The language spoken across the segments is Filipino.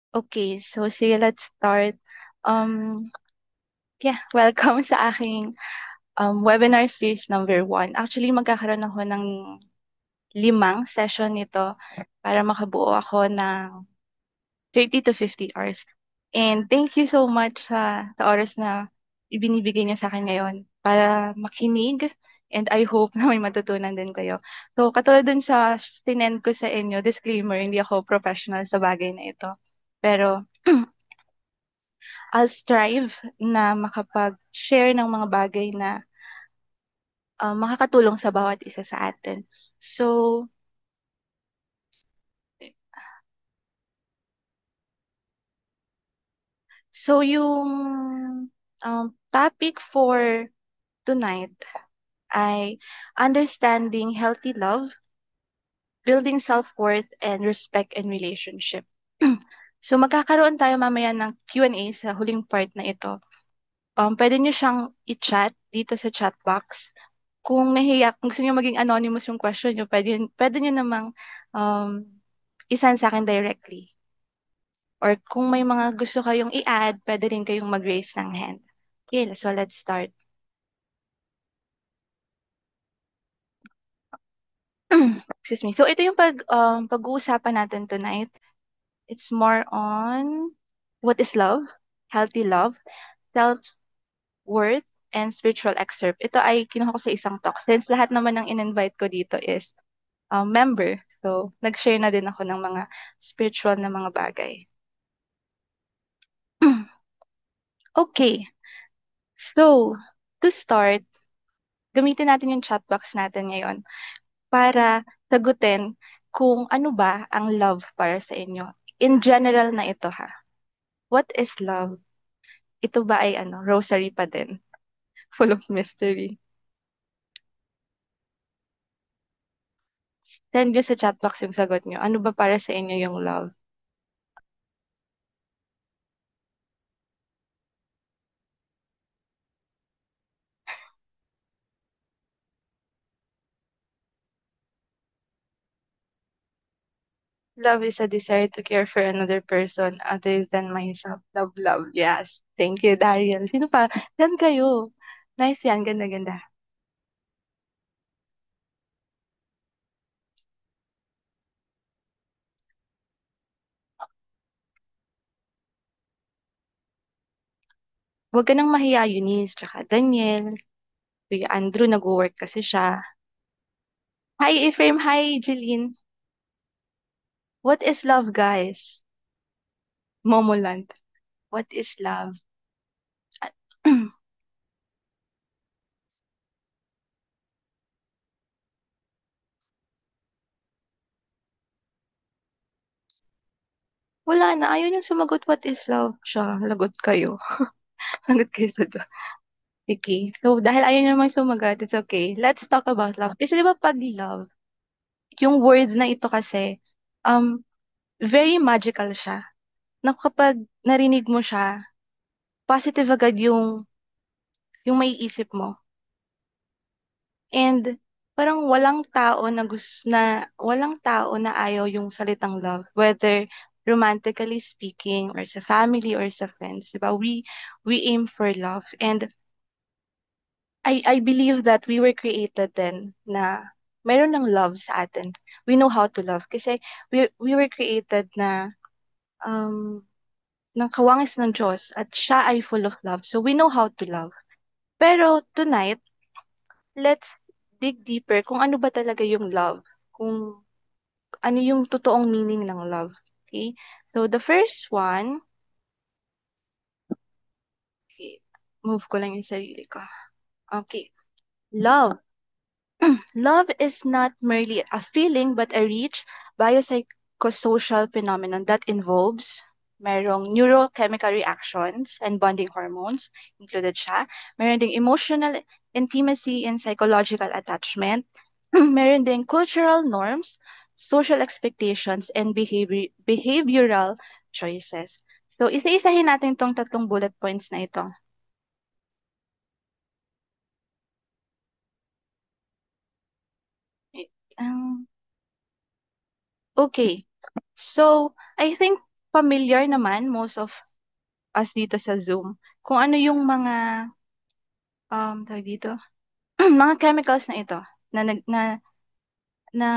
Okay, so sige, let's start. Um, yeah, welcome sa aking webinar series number 1. Actually, magkakaroon ako ng 5 session nito para makabuo ako ng 30 to 50 hours. And thank you so much sa oras na ibinibigay niya sa akin ngayon para makinig and I hope na may matutunan din kayo. So, katulad dun sa sinend ko sa inyo, disclaimer, hindi ako professional sa bagay na ito. Pero, I'll strive na makapag-share ng mga bagay na makakatulong sa bawat isa sa atin. So, yung topic for tonight ay understanding healthy love, building self-worth, and respect in relationship. So, magkakaroon tayo mamaya ng Q&A sa huling part na ito. Pwede nyo siyang i-chat dito sa chat box. Kung gusto nyo maging anonymous yung question nyo, pwede nyo namang um, isend sa akin directly. Or kung may mga gusto kayong i-add, pwede rin kayong mag-raise ng hand. Okay, so let's start. Excuse me. So ito yung pag-uusapan natin tonight. It's more on what is love, healthy love, self-worth, and spiritual excerpt. Ito ay kinuha ko sa isang talk. Since lahat naman ng in-invite ko dito is member. So, nag-share na din ako ng mga spiritual na mga bagay. Okay. So, to start, gamitin natin yung chat box natin ngayon para sagutin kung ano ba ang love para sa inyo. In general na ito ha. What is love? Ito ba ay rosary pa din? Full of mystery. Send nyo sa chat box yung sagot nyo. Ano ba para sa inyo yung love? Love is a desire to care for another person other than myself. Love, love. Yes. Thank you, Dariel. Sino pa? Yan kayo. Nice yan. Ganda, ganda. Huwag ka nang mahiya, Eunice, tsaka Daniel. Kuya Andrew, nag-work kasi siya. Hi, Ephraim. Hi, Jeline. What is love, guys? Momoland. What is love? Wala na. Ayaw niyong sumagot what is love. Siya, lagot kayo. Lagot kayo sa Diyos. Okay. So, dahil ayaw niyo naman sumagot, it's okay. Let's talk about love. Kasi di ba pag love, yung word na ito kasi, um, very magical siya. Na kapag narinig mo siya, positive agad yung maiisip mo. And parang walang tao na ayaw yung salitang love, whether romantically speaking or sa family or sa friends, diba? We aim for love. And I believe that we were created then na meron ng love sa atin. We know how to love kasi we were created na um ng kawangis ng Diyos at siya ay full of love. So we know how to love. Pero tonight, let's dig deeper kung ano ba talaga yung love. Kung ano yung totoong meaning ng love. Okay? So the first one, okay, move ko lang yung sarili ko. Okay. Love. Love is not merely a feeling but a rich biopsychosocial phenomenon that involves merong neurochemical reactions and bonding hormones, included siya. Meron ding emotional intimacy and psychological attachment. Meron ding cultural norms, social expectations, and behavioral choices. So, isa-isahin natin tong tatlong bullet points na ito. Um, okay. So, I think familiar naman, most of us dito sa Zoom, kung ano yung mga, tawag dito, mga chemicals na ito na na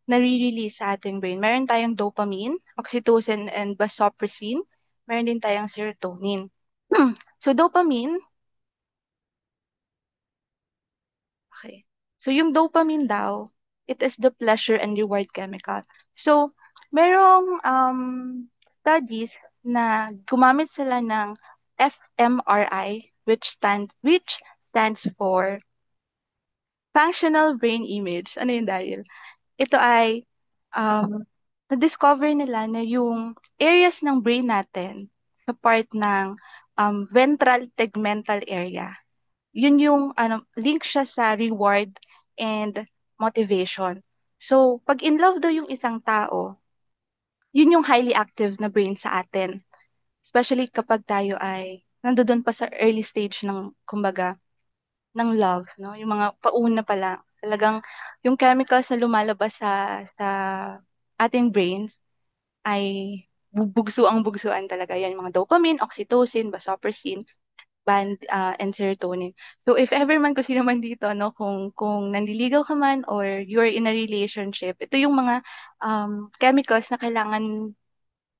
nare-release sa ating brain. Meron tayong dopamine, oxytocin, and vasopressin. Meron din tayong serotonin. So, dopamine, okay. So, yung dopamine daw, it is the pleasure and reward chemical. So, merong studies na gumamit sila ng fMRI, which stands for functional brain image. Ano yun, Daryl? Ito ay na-discover nila na yung areas ng brain natin sa part ng ventral tegmental area. Yun yung link siya sa reward and motivation. So, pag in love daw yung isang tao, yun yung highly active na brain sa atin. Especially kapag tayo ay nandoon pa sa early stage ng, kumbaga, ng love, no? Yung mga pauna pa lang. Talagang yung chemicals na lumalabas sa ating brains ay bugsuang-bugsuan talaga. Yan, yung mga dopamine, oxytocin, vasopressin, and serotonin. So if ever man kung sino man dito, no, kung nanliligaw ka man or you're in a relationship, ito yung mga chemicals na kailangan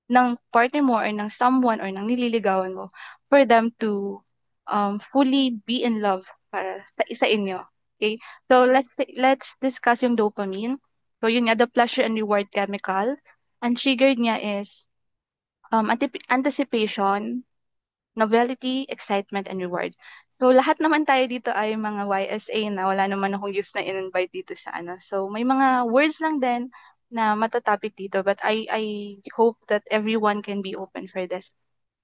ng partner mo or ng someone or ng nililigawan mo for them to fully be in love para sa isa inyo. Okay? So let's discuss yung dopamine. So yun nga, the pleasure and reward chemical. Ang triggered niya is anticipation, novelty, excitement, and reward. So lahat naman tayo dito ay mga YSA na wala naman akong use na in-invite dito sa ano. So may mga words lang din na matatapik dito, but I hope that everyone can be open for this.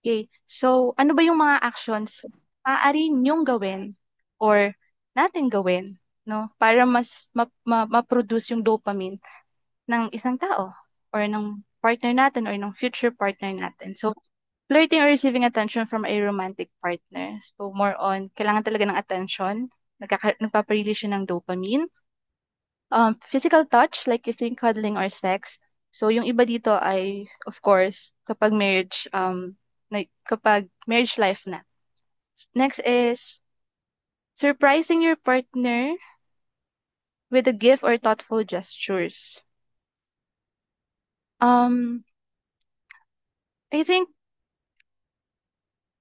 Okay. So ano ba yung mga actions maaari niyong gawin or natin gawin, no, para mas ma-produce yung dopamine ng isang tao or ng partner natin or ng future partner natin. So flirting or receiving attention from a romantic partner. So, more on, kailangan talaga ng attention. Nagpaparelease siya ng dopamine. Physical touch, like kissing, cuddling, or sex. So, yung iba dito ay, of course, kapag marriage life na. Next is, surprising your partner with a gift or thoughtful gestures. Um, I think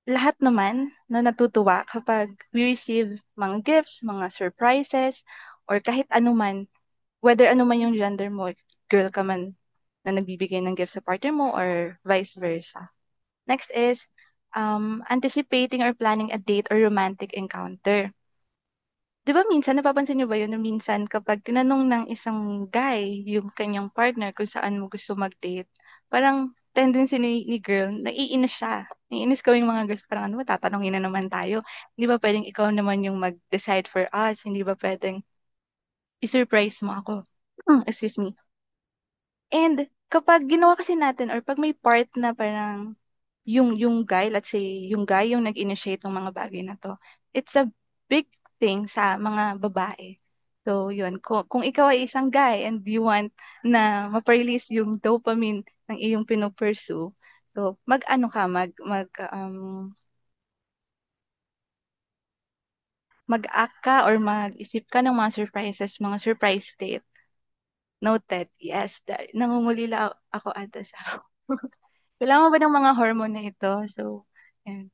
lahat naman na natutuwa kapag we receive mga gifts, mga surprises, or kahit anuman, whether anuman yung gender mo, girl ka man na nagbibigay ng gift sa partner mo or vice versa. Next is anticipating or planning a date or romantic encounter. Di ba minsan, napapansin niyo ba yun na minsan kapag tinanong ng isang guy yung kanyang partner kung saan mo gusto mag-date, parang tendency ni girl, naiinis siya. Naiinis kaming mga girls, parang ano ba, tatanungin na naman tayo. Hindi ba pwedeng ikaw naman yung mag-decide for us? Hindi ba pwedeng i-surprise mo ako? Excuse me. And kapag ginawa kasi natin or pag may part na parang yung guy, let's say, yung guy yung nag-initiate ng mga bagay na to, it's a big thing sa mga babae. So, yun. Kung ikaw ay isang guy and you want na ma-release yung dopamine ng iyong pinopursue, so, mag-ano ka, mag-act ka or mag-isip ka ng mga surprises, mga surprise date. Noted. Yes. Nangungulila ako ata sa kailangan mo ba ng mga hormone na ito? So, yan.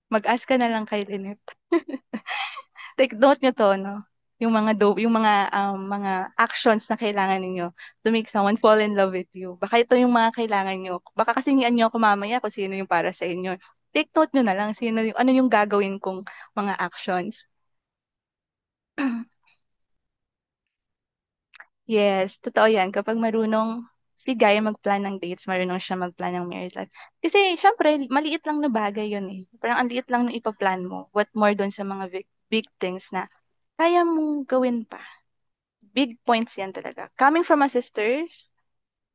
Mag-ask ka na lang kay Lynette. Take note nyo to, no? Yung mga actions na kailangan ninyo to make someone fall in love with you. Baka ito yung mga kailangan nyo. Baka kasi niyan nyo ako mamaya kung sino yung para sa inyo. Take note nyo na lang ano yung gagawin kong mga actions. Yes, totoo yan. Kapag marunong si guy mag-plan ng dates, marunong siya mag-plan ng marriage life. Kasi, syempre, maliit lang na bagay yun eh. Parang ang liit lang na ipaplan mo. What more dun sa mga big things na kaya mong gawin pa. Big points yan talaga. Coming from a sisters,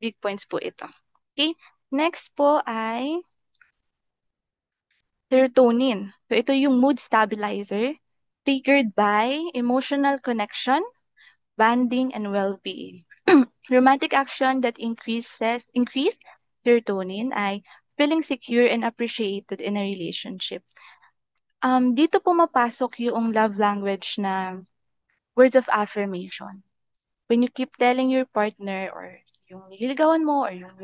big points po ito. Okay? Next po ay serotonin. So, ito yung mood stabilizer triggered by emotional connection, bonding, and well-being. Romantic action that increase serotonin ay feeling secure and appreciated in a relationship. Dito pumapasok yung love language na words of affirmation. When you keep telling your partner or yung nililigawan mo or yung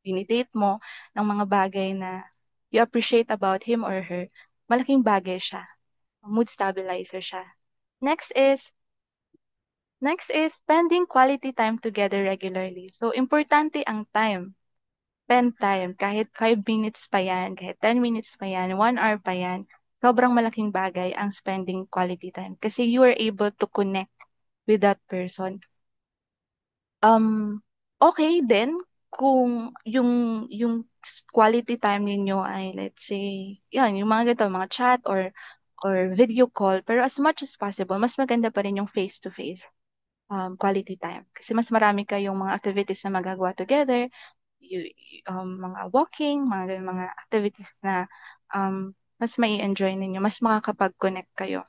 dinidate mo ng mga bagay na you appreciate about him or her, malaking bagay siya. Mood stabilizer siya. Next is Next is spending quality time together regularly. So, importante ang time. Spend time. Kahit 5 minutes pa yan, kahit 10 minutes pa yan, 1 hour pa yan, sobrang malaking bagay ang spending quality time. Kasi you are able to connect with that person. Okay din kung yung quality time ninyo ay let's say, yan, yung mga ganito, mga chat or video call. Pero as much as possible, mas maganda pa rin yung face-to-face quality time. Kasi mas marami kayong mga activities na magagawa together, mga walking, mga activities na mas mai enjoy ninyo, mas makakapag-connect kayo.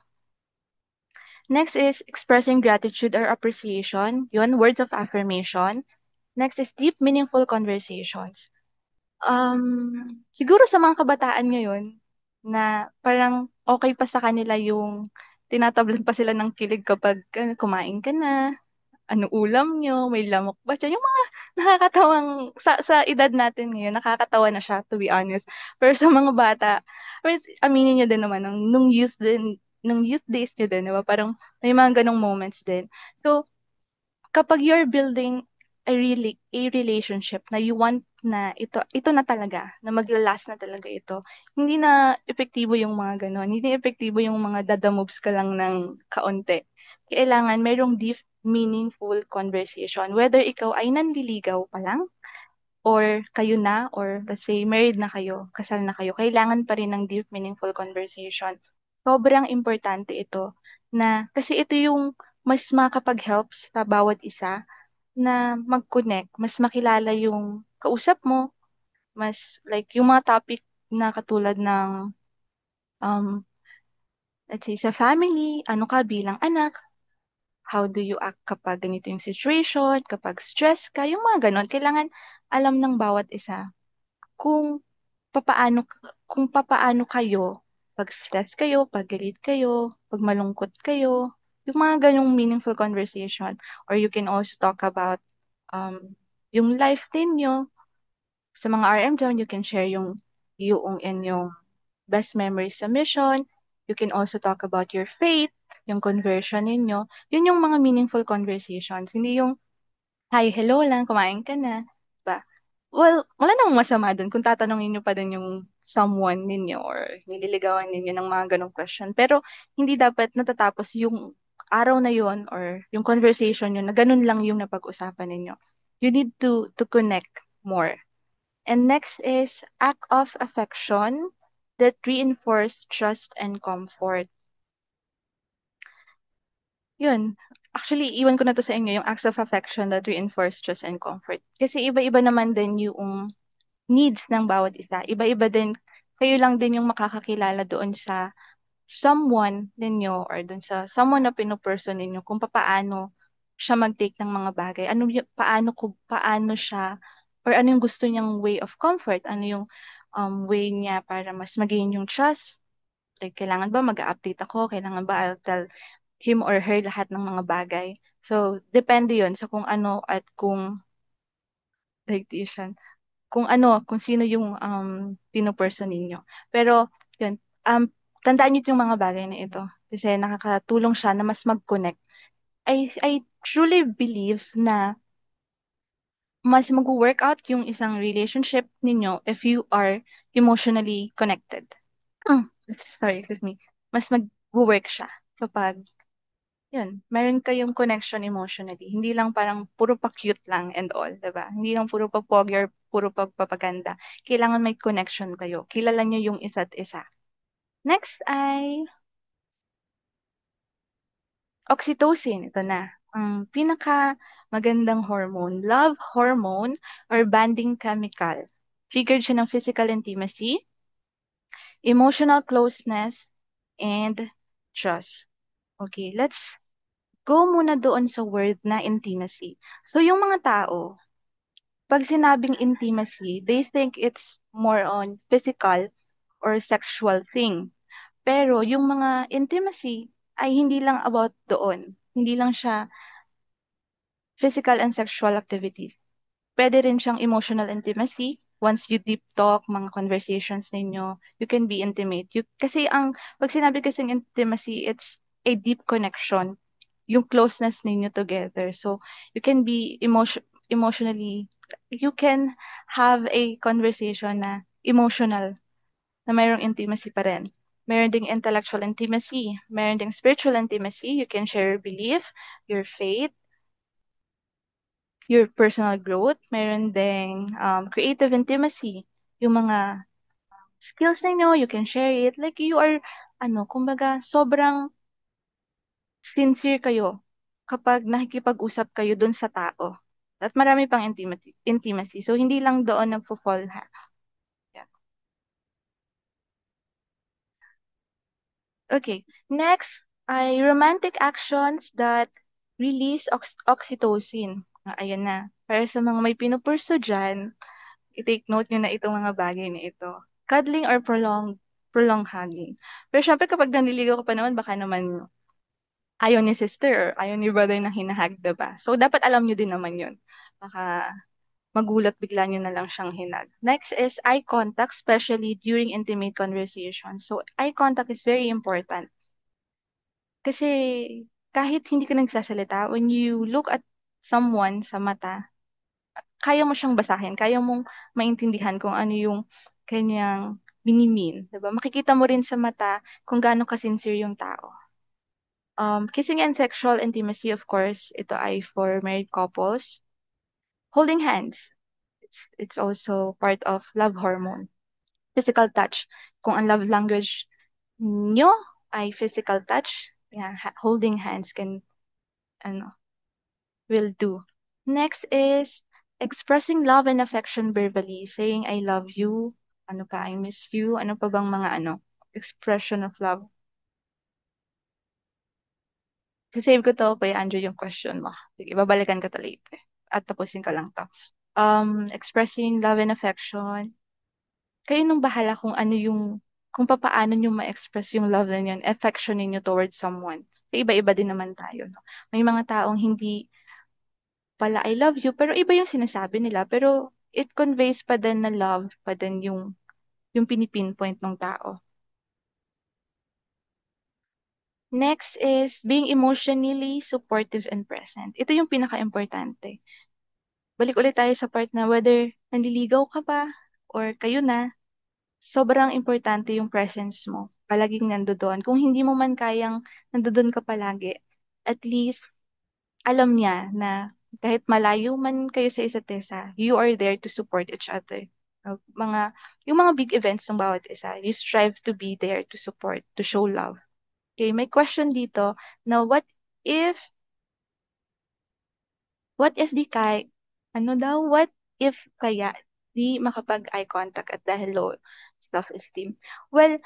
Next is expressing gratitude or appreciation. Yun, words of affirmation. Next is deep, meaningful conversations. Siguro sa mga kabataan ngayon, na parang okay pa sa kanila yung tinatablan pa sila ng kilig kapag kumain ka na, ano ulam nyo, may lamok ba siya? Yung mga nakakatawang, sa edad natin ngayon, nakakatawa na siya, to be honest. Pero sa mga bata, I mean, aminin nyo din naman, nung youth days nyo din, di ba? Parang may mga ganong moments din. So, kapag you're building a relationship na you want na ito na talaga, na maglalast na talaga ito, hindi na epektibo yung mga ganon, hindi epektibo yung mga dada moves ka lang ng kaunti. Kailangan merong deep, meaningful conversation. Whether ikaw ay nanliligaw pa lang, or kayo na, or let's say married na kayo, kasal na kayo, kailangan pa rin ng deep, meaningful conversation. Sobrang importante ito na, kasi ito yung mas makakapag-help sa bawat isa na mag-connect, mas makilala yung kausap mo, mas like yung mga topic na katulad ng um, let's say sa family, ano ka bilang anak, how do you act kapag ganito yung situation, kapag stress ka, yung mga ganon, kailangan alam ng bawat isa kung papaano kung papaano kayo pag stress kayo, pag galit kayo, pag malungkot kayo, yung mga ganong meaningful conversation. Or you can also talk about yung life ninyo. Sa mga RM dyan, you can share yung inyong best memories sa mission. You can also talk about your faith, yung conversion ninyo. Yun yung mga meaningful conversations. Hindi yung hi, hello lang, kumain ka na. Ba? Well, wala namang masama dun kung tatanungin nyo pa din yung someone ninyo or nililigawan ninyo ng mga ganong question. Pero hindi dapat natatapos yung araw na yon or yung conversation nyo na ganun lang yung napag-usapan ninyo. You need to connect more. And next is act of affection that reinforce trust and comfort. Yun. Actually, iwan ko na to sa inyo, yung acts of affection that reinforce trust and comfort. Kasi iba-iba naman din yung needs ng bawat isa. Iba-iba din, kayo lang din yung makakakilala doon sa someone ninyo or doon sa someone na pinuperson ninyo kung paano siya mag-take ng mga bagay. Paano siya or ano yung gusto niyang way of comfort, ano yung way niya para mas magain yung trust. Like, kailangan ba mag-update ako? Kailangan ba I'll tell him or her lahat ng mga bagay? So, depende yon sa kung ano at kung like kung sino yung pinuperson ninyo. Pero, yun, tandaan niyo yung mga bagay na ito. Kasi nakakatulong siya na mas mag-connect. I truly believe na mas mag-work out yung isang relationship ninyo if you are emotionally connected. Sorry, excuse me. Mas mag-work siya kapag yun, meron kayong connection emotionally. Hindi lang parang puro pa-cute lang and all, 'di ba? Hindi lang puro pa-pogi or puro pagpapaganda. Kailangan may connection kayo. Kilala niyo yung isa't isa. Next ay oxytocin. Ito na. Ang pinaka magandang hormone, love hormone or bonding chemical. Triggered siya ng physical intimacy, emotional closeness, and trust. Okay, let's go muna doon sa word na intimacy. So, yung mga tao, pag sinabing intimacy, they think it's more on physical or sexual thing. Pero yung mga intimacy ay hindi lang about doon. Hindi lang siya physical and sexual activities. Pwede rin siyang emotional intimacy. Once you deep talk, mga conversations ninyo, you can be intimate. Kasi pag sinabi kasing intimacy, it's a deep connection. Yung closeness ninyo together. So, you can be emotionally, you can have a conversation na emotional, na mayroong intimacy pa rin. Meron ding intellectual intimacy. Meron ding spiritual intimacy. You can share your belief, your faith, your personal growth. Meron ding creative intimacy. Yung mga skills ninyo, you can share it. Like you are, kumbaga, sobrang sincere kayo kapag nakikipag-usap kayo dun sa tao. At marami pang intimacy. So, hindi lang doon nagfo-fall ha. Yeah. Okay. Next ay romantic actions that release oxytocin. Ayan na. Para sa mga may pinupurso dyan, i-take note nyo na itong mga bagay na ito. Cuddling or prolonged hugging. Pero syempre kapag nanliligaw ka pa naman, baka naman ayaw ni sister or ayaw ni brother na hinahag, diba? So, dapat alam nyo din naman yun. Baka magulat bigla nyo na lang siyang hinag. Next is eye contact, especially during intimate conversations. So, eye contact is very important. Kasi kahit hindi ka nagsasalita, when you look at someone sa mata, kaya mo siyang basahin, kaya mong maintindihan kung ano yung kanyang minimean, 'di ba? Makikita mo rin sa mata kung gaano ka-sincere yung tao. Kissing and sexual intimacy, of course, ito ay for married couples. Holding hands, it's also part of love hormone. Physical touch, kung ang love language nyo ay physical touch, yeah, holding hands can, ano, will do. Next is expressing love and affection verbally, saying I love you, ano pa, I miss you, ano pa bang mga expression of love. Save ko to, Kuya Andrew, yung question mo. Sige, babalikan ko to later. At tapusin ko lang to. Expressing love and affection. Kayo nung bahala kung ano kung papaano nyo ma-express yung love ninyo, affection ninyo towards someone. Kasi iba-iba din naman tayo, no? May mga taong hindi pala I love you, pero iba yung sinasabi nila. Pero it conveys pa din na love pa din yung pinipinpoint ng tao. Next is being emotionally supportive and present. Ito yung pinaka-importante. Balik ulit tayo sa part na whether nanliligaw ka pa or kayo na, sobrang importante yung presence mo. Palaging nandoon. Kung hindi mo man kayang nandoon ka palagi, at least alam niya na kahit malayo man kayo sa isa't isa, you are there to support each other. Yung mga big events ng bawat isa, you strive to be there to support, to show love. Okay, may question dito na if, di what if kaya di makapag-eye contact at dahil low self-esteem? Well,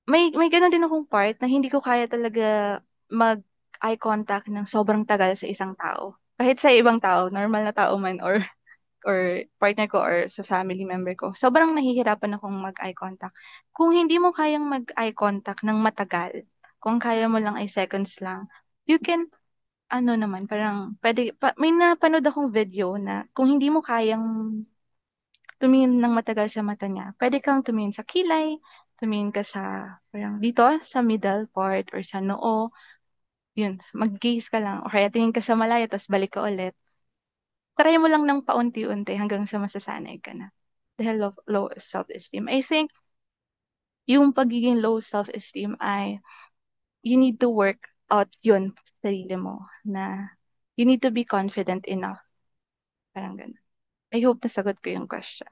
may ganun din akong part na hindi ko kaya talaga mag-eye contact ng sobrang tagal sa isang tao. Kahit sa ibang tao, normal na tao man or partner ko or sa family member ko, sobrang nahihirapan akong mag-eye contact. Kung hindi mo kayang mag-eye contact ng matagal, kung kaya mo lang ay seconds lang, you can, naman, parang, may napanood akong video na kung hindi mo kayang tumingin ng matagal sa mata niya, pwede kang tumingin sa kilay, tumingin ka sa, parang dito, sa middle part or sa noo, yun, mag-gaze ka lang, o kaya tingin ka sa malayo, tapos balik ka ulit. Try mo lang ng paunti-unti hanggang sa masasanay ka na. Dahil low self-esteem. I think, yung pagiging low self-esteem ay, you need to work out yun sa sarili mo, na you need to be confident enough. Parang ganun. I hope nasagot ko yung question.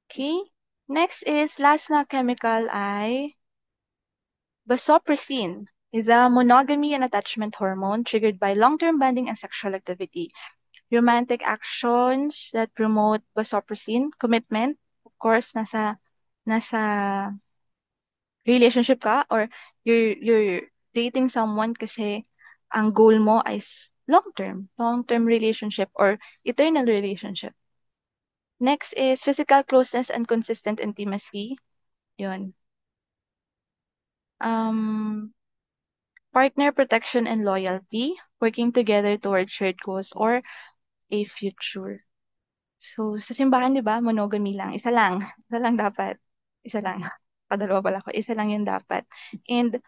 Okay? Next is, last na chemical ay vasopressin. Is a monogamy and attachment hormone triggered by long-term bonding and sexual activity. Romantic actions that promote vasopressin, commitment, of course, nasa relationship ka or you're dating someone kasi ang goal mo ay long-term relationship or eternal relationship. Next is physical closeness and consistent intimacy. Yun. Um, Partner protection and loyalty, working together toward shared goals or a future. So, sa simbahan, di ba, monogamy lang. Isa lang. Isa lang dapat. Isa lang. Padalawa pala ko. Isa lang yun dapat. And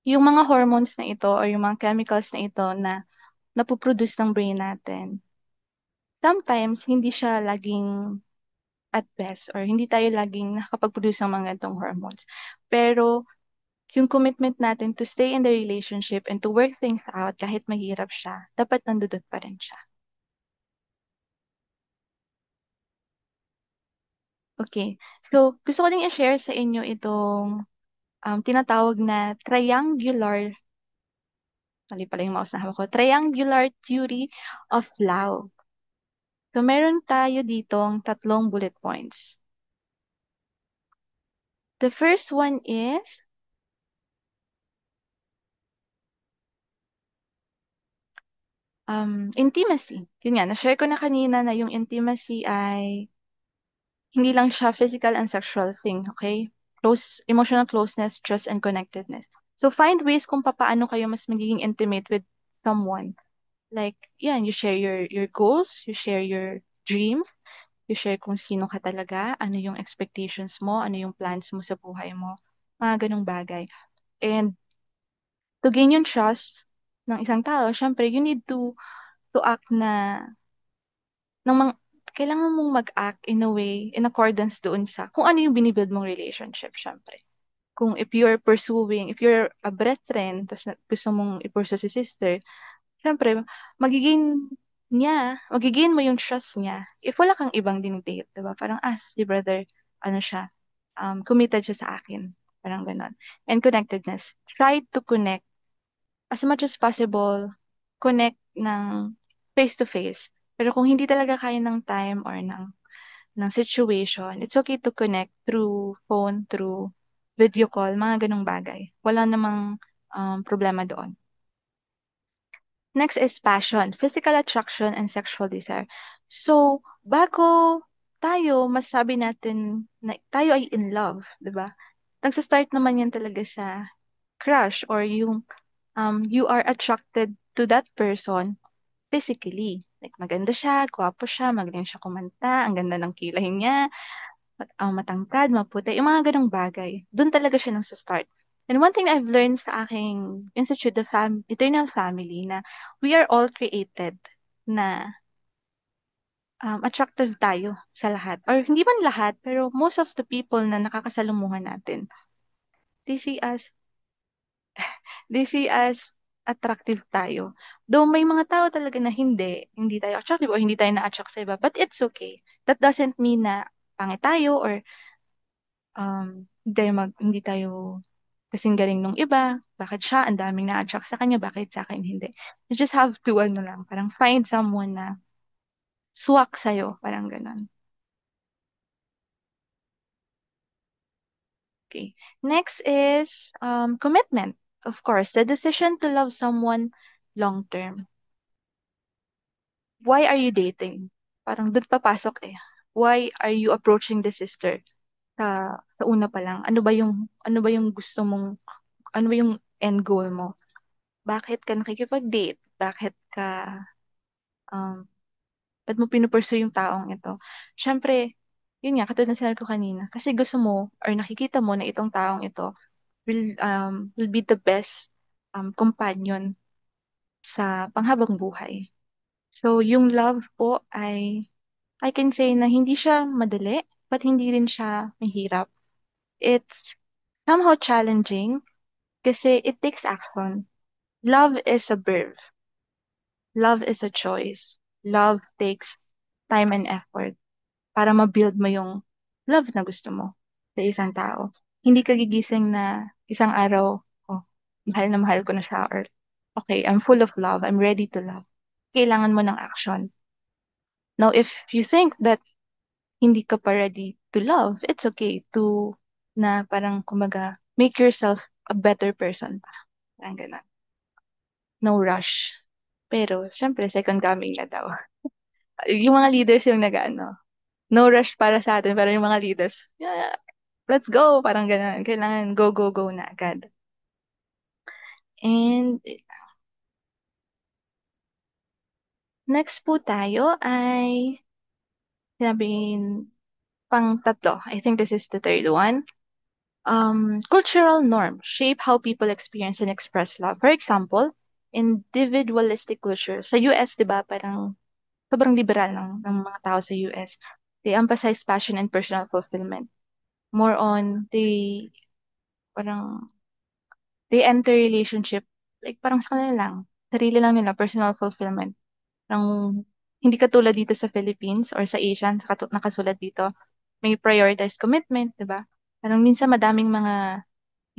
yung mga hormones na ito or yung mga chemicals na ito na napoproduce ng brain natin, sometimes hindi siya laging at best or hindi tayo laging nakakapag-produce ng mga ganitong hormones. Pero yung commitment natin to stay in the relationship and to work things out kahit mahirap siya, dapat nandudot pa rin siya. Okay. So, gusto ko ding i-share sa inyo itong tinatawag na mali pala yung mouse na hawak ko, triangular theory of love. So, meron tayo ditong tatlong bullet points. The first one is intimacy. Yun nga, na-share ko na kanina na yung intimacy ay hindi lang siya physical and sexual thing, okay? Emotional closeness, trust, and connectedness. So, find ways kung paano kayo mas magiging intimate with someone. Like, yan, you share your goals, you share your dreams, you share kung sino ka talaga, ano yung expectations mo, ano yung plans mo sa buhay mo, mga ganong bagay. And to gain yung trust ng isang tao, syempre, you need to act na ng mga, kailangan mong mag-act in a way, in accordance doon sa kung ano yung binibuild mong relationship, syempre. Kung if you're a brethren, tapos gusto mong i-pursue si sister, syempre, magiging mo yung trust niya if wala kang ibang dinidate, diba? Parang, si brother, ano siya, committed siya sa akin. Parang ganon. And connectedness. Try to connect as much as possible, connect ng face to face. Pero kung hindi talaga kaya ng time or ng situation, it's okay to connect through phone, through video call, mga ganong bagay. Wala namang problema doon. Next is passion, physical attraction, and sexual desire. So, bago tayo masabi natin na tayo ay in love, di ba? Nagsa-start naman yan talaga sa crush or yung you are attracted to that person physically. Like, maganda siya, gwapo siya, magaling siya kumanta, ang ganda ng kilay niya, matangkad, maputi, yung mga ganong bagay. Doon talaga siya nang sa start. And one thing I've learned sa aking Institute of Eternal Family na we are all created na attractive tayo sa lahat. Or hindi man lahat, pero most of the people na nakakasalumuhan natin, they see us they see us attractive tayo. Though may mga tao talaga na hindi tayo attractive o hindi tayo na-attract sa iba, but it's okay. That doesn't mean na pangit tayo or hindi tayo kasing galing nung iba. Bakit siya, ang daming na-attract sa kanya, bakit sa akin hindi? You just have to, parang find someone na swak sa'yo, parang ganun. Okay. Next is commitment. Of course, the decision to love someone long term. Why are you dating? Parang doon papasok eh. Why are you approaching the sister sa una pa lang? Ano ba yung gusto mong, ano ba yung end goal mo? Bakit ka nakikipag-date? Um, ba't mo pinupursue yung taong ito? Siyempre, yun nga, katulad ng sinabi ko kanina, kasi gusto mo or nakikita mo na itong taong ito will be the best companion sa panghabang buhay. So, yung love po ay I can say na hindi siya madali, but hindi rin siya mahirap. It's somehow challenging kasi it takes action. Love is a verb. Love is a choice. Love takes time and effort para ma-build mo yung love na gusto mo sa isang tao. Hindi ka gigising na isang araw, oh, mahal na mahal ko na siya or okay, I'm full of love, I'm ready to love. Kailangan mo ng action. Now, if you think that hindi ka pa ready to love, it's okay to na parang kumaga make yourself a better person pa. Parang ganun. No rush. Pero syempre second coming na daw. Yung mga leaders yung nag-ano, no rush para sa atin, pero yung mga leaders, yeah, let's go, parang gano'n. Kailangan go, go, go na agad. And next po tayo ay sinabing pang tatlo. I think this is the third one. Cultural norms shape how people experience and express love. For example, individualistic culture. Sa US, di ba, parang sobrang liberal ng mga tao sa US. They emphasize passion and personal fulfillment. More on, parang, they enter relationship, like parang sa kanila lang. Sarili lang nila, personal fulfillment. Parang, hindi katulad dito sa Philippines or sa Asian, nakasulat dito, may prioritized commitment, di ba? Parang minsan madaming mga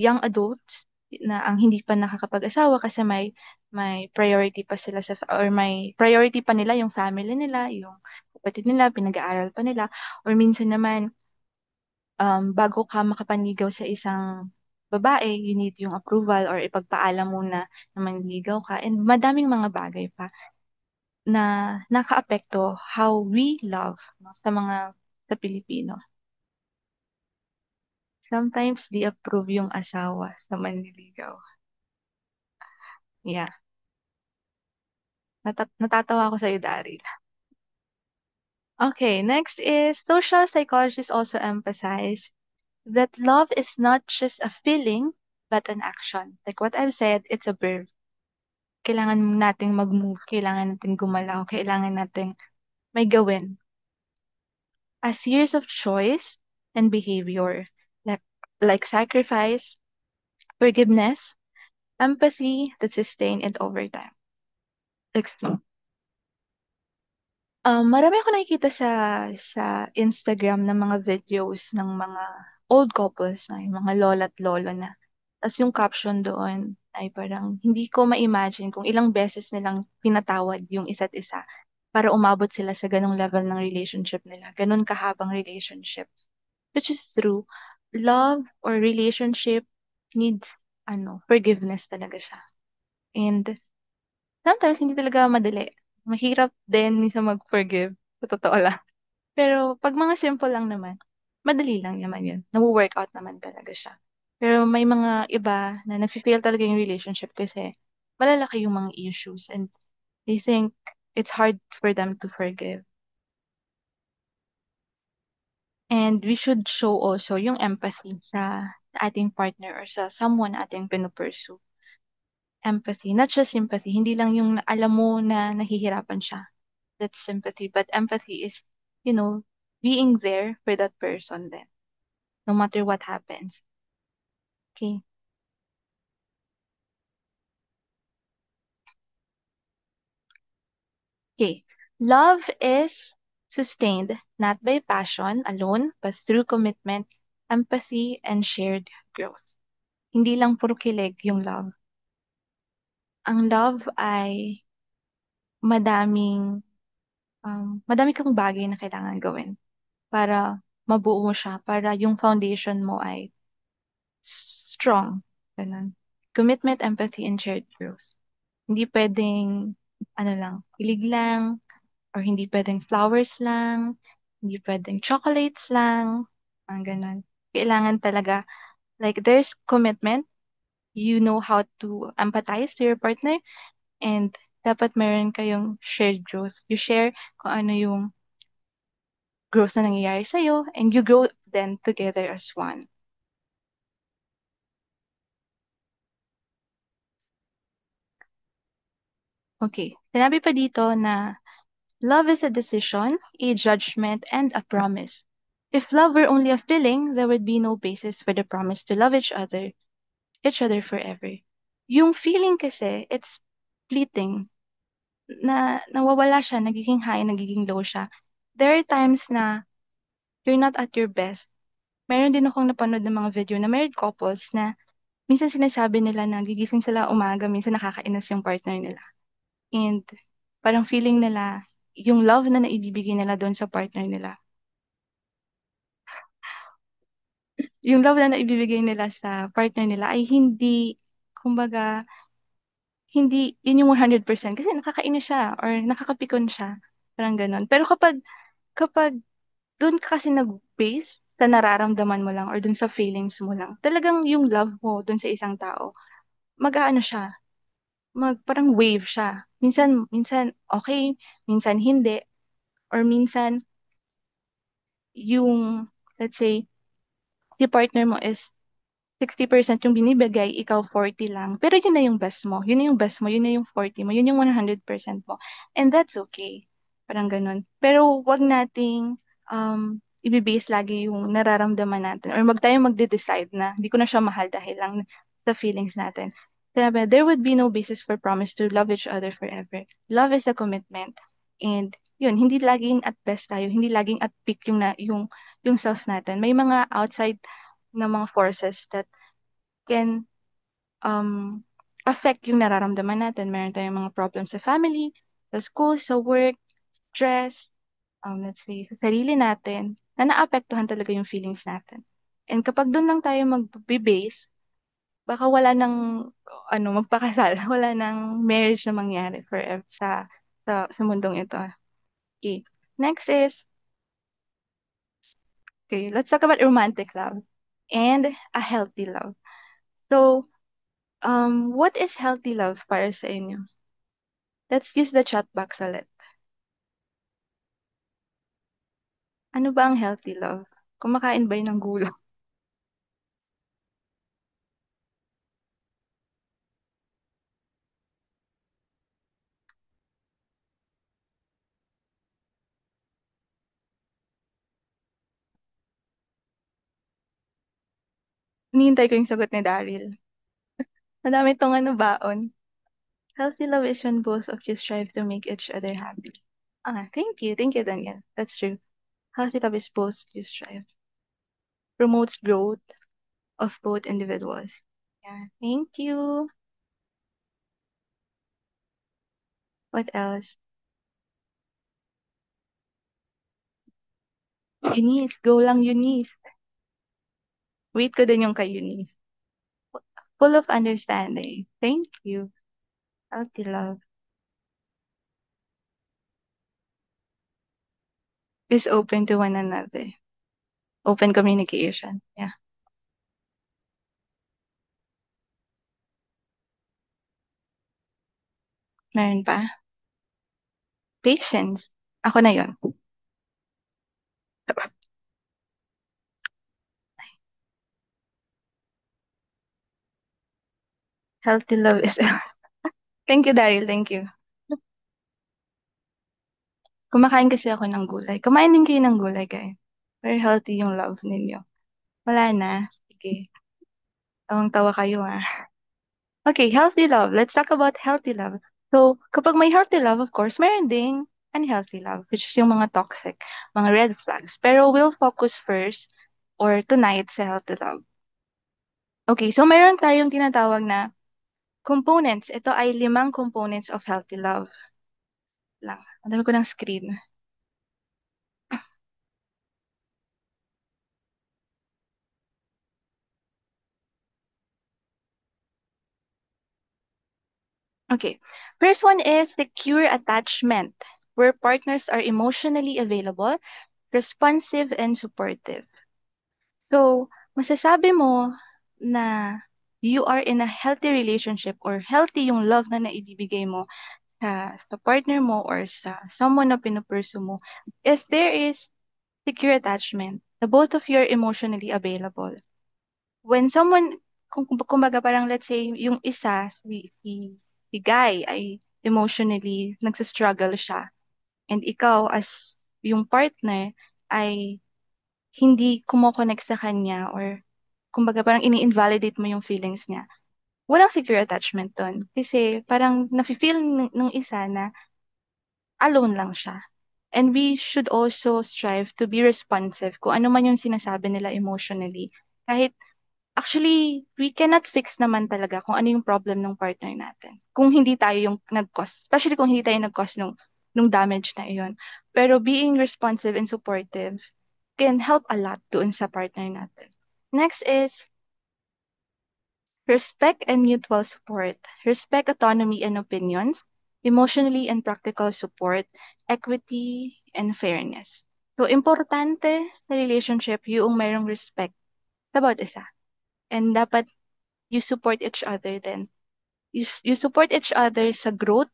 young adults na ang hindi pa nakakapag-asawa kasi may priority pa sila or may priority pa nila yung family nila, yung kapatid nila, pinag-aaral pa nila, or minsan naman bago ka makapanigaw sa isang babae, you need yung approval or ipagpaalam muna na manligaw ka. And madaming mga bagay pa na nakaapekto how we love, no, sa Pilipino. Sometimes di approve yung asawa sa manliligaw. Yeah. Natatawa ako sa'yo, Daryl. Okay, next is social psychologists also emphasize that love is not just a feeling, but an action. Like what I've said, it's a verb. Kailangan nating mag-move, kailangan nating gumalaw, kailangan nating may gawin. A series of choice and behavior, like, like sacrifice, forgiveness, empathy that sustain it over time. Next. Marami ako nakikita sa Instagram ng mga videos ng mga old couples na yung mga lola at lolo na. Tapos yung caption doon ay parang hindi ko ma-imagine kung ilang beses nilang pinatawad yung isa't isa para umabot sila sa ganong level ng relationship nila. Ganon kahabang relationship. Which is true. Love or relationship needs forgiveness talaga siya. And sometimes hindi talaga madali. Mahirap din minsan mag-forgive. Sa totoo lang. Pero pag mga simple lang naman, madali lang naman yun. Nawo-workout naman talaga siya. Pero may mga iba na nag-fail talaga yung relationship kasi malalaki yung mga issues and they think it's hard for them to forgive. And we should show also yung empathy sa ating partner or sa someone ating pinupursue. Empathy, not just sympathy. Hindi lang yung alam mo na nahihirapan siya. That's sympathy. But empathy is, being there for that person then, no matter what happens. Okay. Okay. Love is sustained not by passion alone, but through commitment, empathy, and shared growth. Hindi lang puro kilig yung love. Ang love ay madaming, madami kang bagay na kailangan gawin para mabuo mo siya, para yung foundation mo ay strong. Ganun. Commitment, empathy, and shared growth. Hindi pwedeng, kilig lang, or hindi pwedeng flowers lang, hindi pwedeng chocolates lang, ang ganun. Kailangan talaga, like, there's commitment, you know how to empathize to your partner, and dapat meron kayong shared growth. You share kung ano yung growth na nangyayari sa'yo, and you grow then together as one. Okay, sinabi pa dito na love is a decision, a judgment, and a promise. If love were only a feeling, there would be no basis for the promise to love each other forever. Yung feeling kasi, it's fleeting. Na nawawala siya, nagiging high, nagiging low siya. There are times na you're not at your best. Meron din akong napanood ng mga video na married couples na minsan sinasabi nila na gigising sila umaga, minsan nakakainis yung partner nila. And parang feeling nila, yung love na naibibigay nila doon sa partner nila, yung love na naibibigay nila sa partner nila ay hindi, kumbaga, hindi yun yung 100% kasi nakakainis siya or nakakapikon siya, parang gano'n. Pero kapag dun ka kasi nag-base sa nararamdaman mo lang or dun sa feelings mo lang, talagang yung love mo dun sa isang tao, mag-aano siya, parang wave siya. Minsan minsan okay, minsan hindi, or minsan yung let's say, yung partner mo is 60% yung binibigay, ikaw 40 lang. Pero yun na yung best mo. Yun na yung best mo. Yun na yung 40 mo. Yun yung 100% mo. And that's okay. Parang ganun. Pero wag nating ibibase lagi yung nararamdaman natin or tayong magde-decide na hindi ko na siya mahal dahil lang sa feelings natin. Sabi, there would be no basis for promise to love each other forever. Love is a commitment. And yun, hindi laging at best tayo, hindi laging at peak yung self natin. May mga outside na mga forces that can affect yung nararamdaman natin. Meron tayong mga problems sa family, sa school, sa work, stress, let's say, sa sarili natin, na naapektuhan talaga yung feelings natin. And kapag doon lang tayo mag-base, baka wala nang magpakasal, wala nang marriage na mangyari forever sa mundong ito. Okay. Next is, okay, let's talk about romantic love and a healthy love. So, what is healthy love para sa inyo? Let's use the chat box ulit. Ano ba ang healthy love? Kumakain ba yun ng gulay? Hinihintay ko yung sagot ni Daryl. Madami tong baon. Healthy love is when both of you strive to make each other happy. Ah, thank you. Thank you, Daniel. That's true. Healthy love is both you strive. Promotes growth of both individuals. Yeah, thank you. What else? Eunice, go lang Eunice. Wait ko din yung kay Eunice. Full of understanding. Thank you. Healthy love is open to one another. Open communication. Yeah. Meron pa? Patience. Ako na yon. Healthy love is... Thank you, Daryl. Thank you. Kumakain kasi ako ng gulay. Kumain din kayo ng gulay, guys. Very healthy yung love ninyo. Wala na. Sige. Tawang-tawa kayo, ah. Okay, healthy love. Let's talk about healthy love. So, kapag may healthy love, of course, meron ding unhealthy love, which is yung mga toxic, mga red flags. Pero we'll focus first or tonight sa healthy love. Okay, so meron tayong tinatawag na components. Ito ay 5 components of healthy love. Lang. Ang dami ko ng screen. Okay. First one is secure attachment, where partners are emotionally available, responsive, and supportive. So, masasabi mo na you are in a healthy relationship or healthy yung love na naibibigay mo sa partner mo or sa someone na pinupursue mo if there is secure attachment, the both of you are emotionally available. When someone, kumbaga parang let's say, yung isa, si guy ay emotionally nagsastruggle siya and ikaw as yung partner ay hindi kumokonek sa kanya or kumbaga parang ini-invalidate mo yung feelings niya. Walang secure attachment dun. Kasi parang nafe-feel nung isa na alone lang siya. And we should also strive to be responsive kung ano man yung sinasabi nila emotionally. Kahit actually, we cannot fix naman talaga kung ano yung problem ng partner natin. Kung hindi tayo yung nag-cause, especially kung hindi tayo nag-cause nung damage na iyon. Pero being responsive and supportive can help a lot doon sa partner natin. Next is Respect and mutual support. Respect autonomy and opinions, emotionally and practical support, equity and fairness. So, importante sa relationship yung mayroong respect sa bawat isa. And dapat you support each other then. You support each other sa growth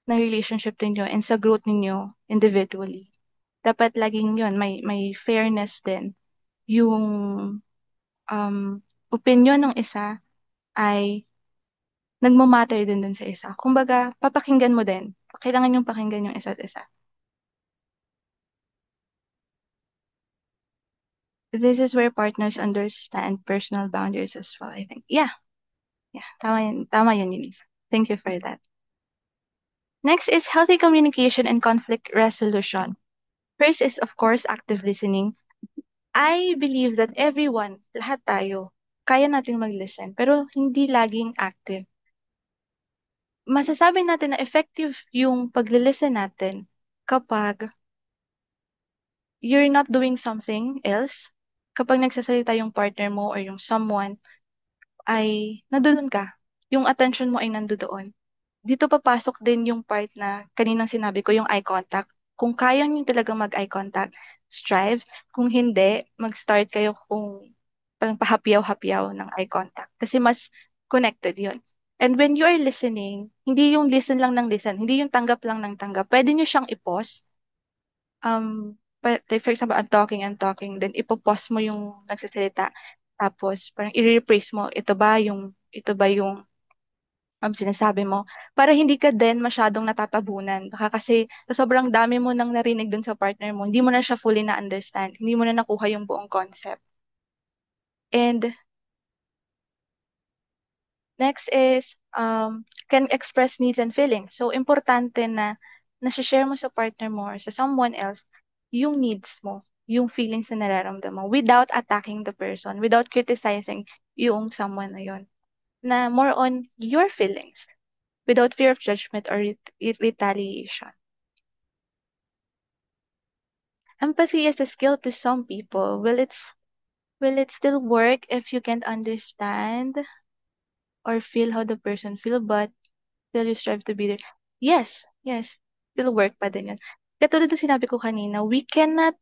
ng relationship ninyo and sa growth ninyo individually. Dapat laging yun, may fairness din. Yung opinion ng isa ay nagmamatter din dun sa isa. Kumbaga, papakinggan mo din. Kailangan yung pakinggan yung isa't isa. This is where partners understand personal boundaries as well, I think. Yeah, yeah. Tama yun, Eunice. Thank you for that. Next is healthy communication and conflict resolution. First is, of course, active listening. I believe that everyone, lahat tayo, kaya nating mag-listen, pero hindi laging active. Masasabi natin na effective yung pag-listen natin kapag you're not doing something else, kapag nagsasalita yung partner mo or yung someone, ay nandoon ka. Yung attention mo ay nandoon. Dito papasok din yung part na kaninang sinabi ko, yung eye contact. Kung kaya niyo talaga mag-eye contact, strive. Kung hindi, mag-start kayo kung parang pahapyaw-hapyaw ng eye contact. Kasi mas connected yon. And when you are listening, hindi yung listen lang ng listen, hindi yung tanggap lang ng tanggap. Pwede niyo siyang i-pause. Like for example, I'm talking, then ipopause mo yung nagsasalita. Tapos, parang i-rephrase mo, ito ba yung sinasabi mo, para hindi ka din masyadong natatabunan. Baka kasi sa sobrang dami mo nang narinig dun sa partner mo, hindi mo na siya fully na-understand, hindi mo na nakuha yung buong concept. And next is, can express needs and feelings. So, importante na nasi-share mo sa partner mo or sa someone else yung needs mo, yung feelings na nararamdaman mo without attacking the person, without criticizing yung someone na yun. Na more on your feelings without fear of judgment or retaliation. Empathy is a skill to some people. Will it still work if you can't understand or feel how the person feel, but still you strive to be there? Yes, yes. Still work pa din yun. Katulad ng sinabi ko kanina, we cannot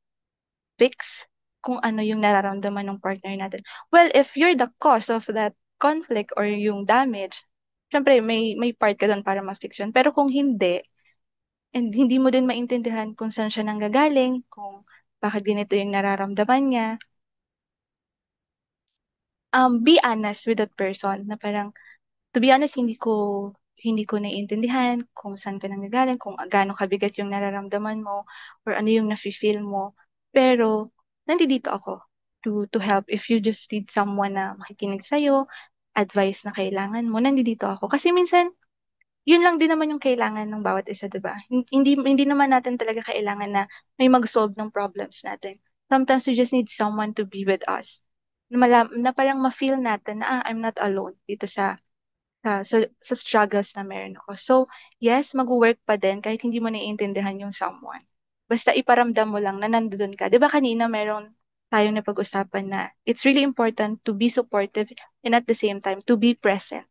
fix kung ano yung nararamdaman ng partner natin. Well, if you're the cause of that conflict or yung damage, syempre may part ka doon para ma-fix yun. Pero kung hindi, and hindi mo din maintindihan kung saan siya nanggagaling, kung bakit ganito yung nararamdaman niya, be honest with that person na parang, to be honest, hindi ko naiintindihan kung saan ka nanggagaling, kung gaano kabigat yung nararamdaman mo, or ano yung nafe-feel mo. Pero, nandito ako to help. If you just need someone na makikinig sa'yo, advice na kailangan mo, nandito ako. Kasi minsan, yun lang din naman yung kailangan ng bawat isa, 'di ba? Hindi naman natin talaga kailangan na may mag-solve ng problems natin. Sometimes we just need someone to be with us. Na parang ma-feel natin na I'm not alone dito sa struggles na meron ako. So, yes, mag-work pa din kahit hindi mo naiintindihan yung someone. Basta iparamdam mo lang na nandun ka. 'Di ba kanina meron tayong napag-usapan na it's really important to be supportive and at the same time to be present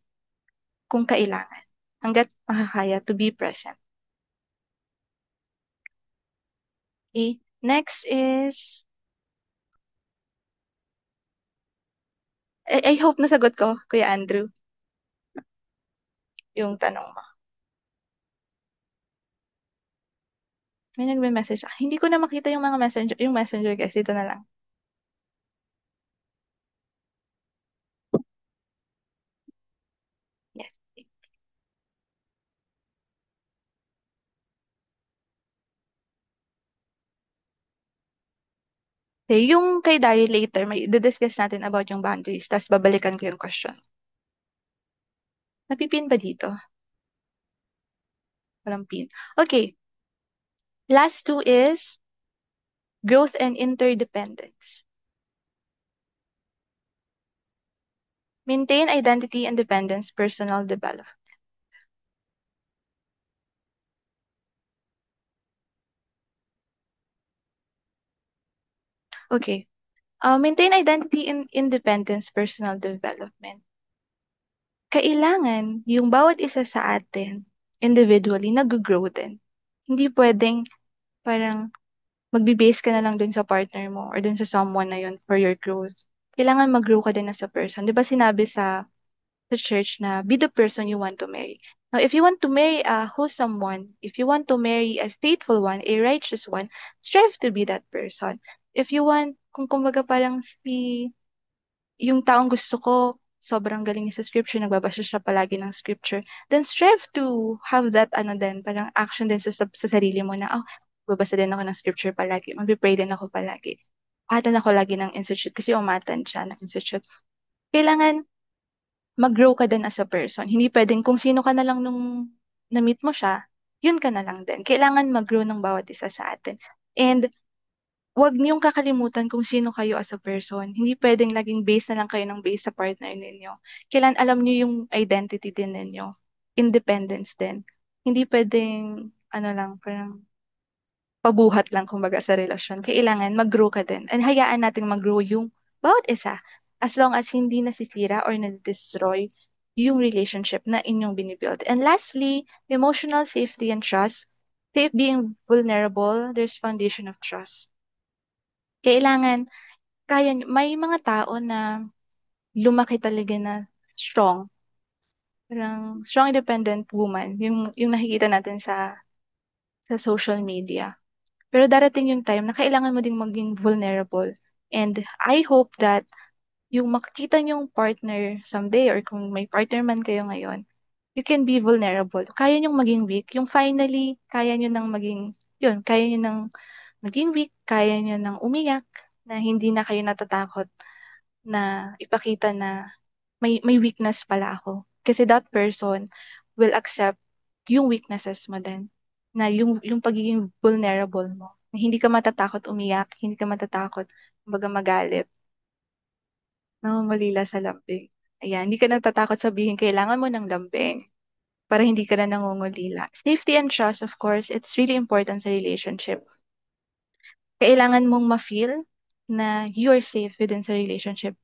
kung kailangan. Hangga't makakaya to be present. Okay. Next is, I hope nasagot ko, Kuya Andrew, yung tanong mo. May nagme-message. Hindi ko na makita yung mga messenger, yung messenger guys, dito na lang. Yes. Okay, yung kay Dari later, may discuss natin about yung boundaries, tapos babalikan ko yung question. Napipin ba dito? Walang pin. Okay, last two is growth and interdependence. Maintain identity, independence, personal development. Okay. Maintain identity and independence, personal development. kailangan yung bawat isa sa atin individually nag-grow din. Hindi pwedeng parang magbe-base ka na lang dun sa partner mo or dun sa someone na yun for your growth. Kailangan mag-grow ka din as a person. Di ba sinabi sa church na be the person you want to marry. Now, if you want to marry a wholesome one, if you want to marry a faithful one, a righteous one, strive to be that person. If you want, kung kumbaga parang yung taong gusto ko, sobrang galing niya sa scripture, nagbabasa siya palagi ng scripture, then strive to have that, ano din, parang action din sa sarili mo na, oh, babasa din ako ng scripture palagi, mag-pray din ako palagi. Atan ako lagi ng institute kasi umatan siya ng institute. Kailangan mag-grow ka din as a person. Hindi pwedeng kung sino ka na lang nung na-meet mo siya, yun ka na lang din. Kailangan mag-grow ng bawat isa sa atin. And huwag niyong kakalimutan kung sino kayo as a person. Hindi pwedeng laging base na lang kayo ng base sa partner ninyo. Kailan alam niyo yung identity din ninyo. Independence din. Hindi pwedeng, ano lang, parang pabuhat lang kumbaga sa relasyon. Kailangan mag-grow ka din. And hayaan natin mag-grow yung bawat isa. As long as hindi nasisira or na-destroy yung relationship na inyong binibuild. And lastly, emotional safety and trust. Safe being vulnerable, there's foundation of trust. Kailangan, may mga tao na lumaki talaga na strong. Parang strong independent woman. Yung nakikita natin sa social media. Pero darating yung time na kailangan mo ding maging vulnerable. And I hope that yung makikita niyong partner someday or kung may partner man kayo ngayon, you can be vulnerable. Kaya niyong maging weak. Yung finally, kaya niyo nang maging, yun, kaya niyo nang maging weak, kaya niyo nang umiyak, na hindi na kayo natatakot na ipakita na may weakness pala ako. Kasi that person will accept yung weaknesses mo din. Na yung pagiging vulnerable mo. Na hindi ka matatakot umiyak, hindi ka matatakot, kumbaga magalit, namumulila sa lambing. Ayan, hindi ka natatakot sabihin kailangan mo ng lambing para hindi ka na nangungulila. Safety and trust, of course, it's really important sa relationship. Kailangan mong ma-feel na you're safe within sa relationship.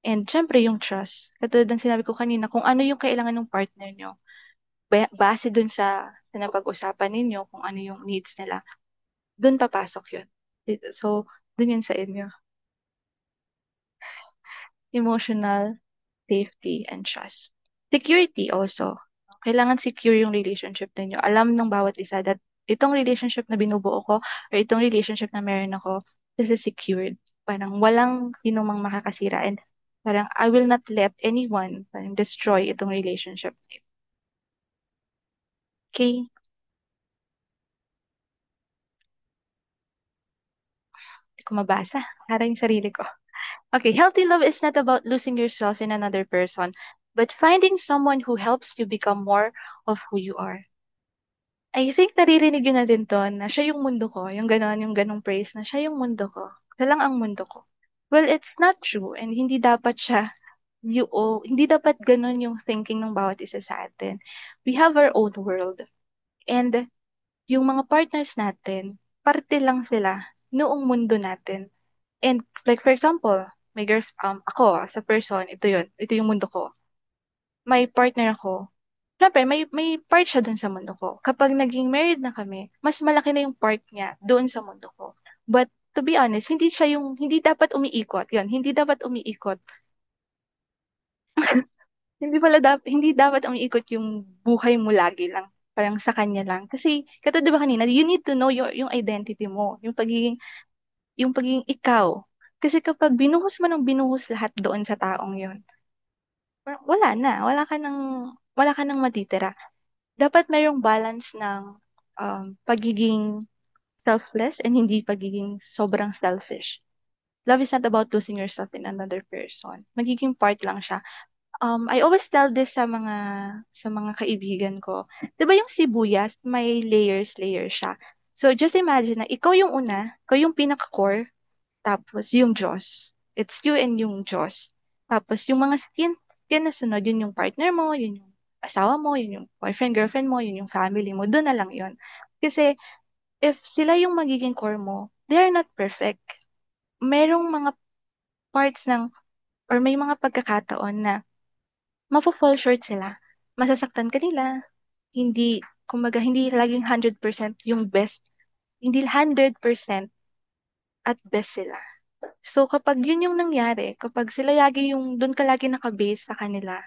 And syempre yung trust. Katulad ng sinabi ko kanina, kung ano yung kailangan ng partner nyo, base dun sa napag-usapan ninyo, kung ano yung needs nila, dun papasok yun. So, dun yun sa inyo. Emotional safety and trust. Security also. Kailangan secure yung relationship ninyo. Alam ng bawat isa that itong relationship na binubuo ko or itong relationship na meron ako, this is secured. Parang walang sino mang makakasira and parang I will not let anyone parang destroy itong relationship. Okay? Hindi ko mabasa. Para yung sarili ko. Okay, healthy love is not about losing yourself in another person, but finding someone who helps you become more of who you are. I think naririnig yun na din to na siya yung mundo ko, yung ganong praise na siya yung mundo ko. Siya lang ang mundo ko. Well, it's not true and hindi dapat siya hindi dapat ganon yung thinking ng bawat isa sa atin. We have our own world and yung mga partners natin, parte lang sila noong mundo natin. And like for example, ako as a person, ito yung mundo ko. May partner ako. Siyempre, may part siya dun sa mundo ko. Kapag naging married na kami, mas malaki na yung part niya doon sa mundo ko. But to be honest, hindi dapat umiikot. Yun, hindi dapat umiikot. Hindi dapat umiikot yung buhay mo lagi lang. Parang sa kanya lang. Kasi, katulad ba kanina, you need to know yung identity mo. Yung pagiging ikaw. Kasi kapag binuhos mo ng binuhos lahat doon sa taong yun, parang wala na. Wala ka nang matitira. Dapat mayroong balance ng pagiging selfless and hindi pagiging sobrang selfish. Love is not about losing yourself in another person. Magiging part lang siya. I always tell this sa mga kaibigan ko. 'Di ba yung sibuyas, may layers siya. So just imagine na ikaw yung una, ikaw yung pinaka-core, tapos yung Diyos. It's you and yung Diyos. Tapos yung mga skin na sunod, yun yung partner mo, yun yung asawa mo, yun yung boyfriend, girlfriend mo, yun yung family mo. Doon na lang yun. Kasi if sila yung magiging core mo, they are not perfect. Merong mga parts ng, or may mga pagkakataon na mafo-fall short sila. Masasaktan ka nila. Hindi, kumbaga, hindi laging 100% yung best. Hindi 100% at best sila. So, kapag yun yung nangyari, kapag sila lagi yung, doon ka lagi nakabase sa kanila,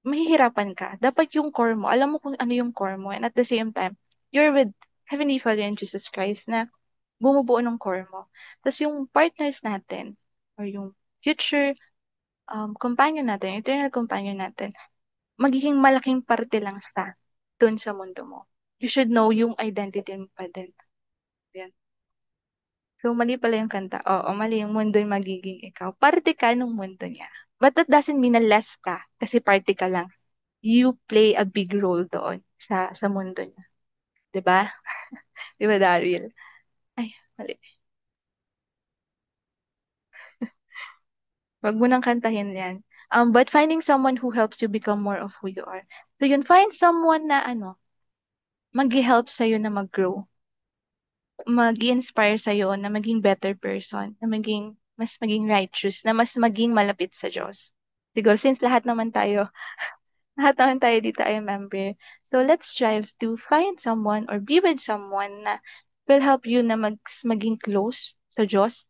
mahihirapan ka. Dapat yung core mo, alam mo kung ano yung core mo. And at the same time, you're with Heavenly Father and Jesus Christ na bumubuo ng core mo. Tapos yung partners natin, or yung future companion natin, eternal companion natin, magiging malaking parte lang siya dun sa mundo mo. You should know yung identity mo pa din. Yan. So, mali pala yung kanta. Oo, mali yung mundo yung magiging ikaw. Parte ka ng mundo niya. But that doesn't mean na less ka kasi parte ka lang. You play a big role doon sa mundo niya. 'Di ba? 'Di ba, Daryl? Ay, mali. Wag mo nang kantahin yan. But finding someone who helps you become more of who you are. So yun, find someone na mag-help sa'yo na mag-grow, mag-inspire sa'yo na maging better person, na mas maging righteous, na mas maging malapit sa Diyos. Siguro, since lahat naman tayo dito ay member. So, let's strive to find someone or be with someone na will help you na maging close sa Diyos,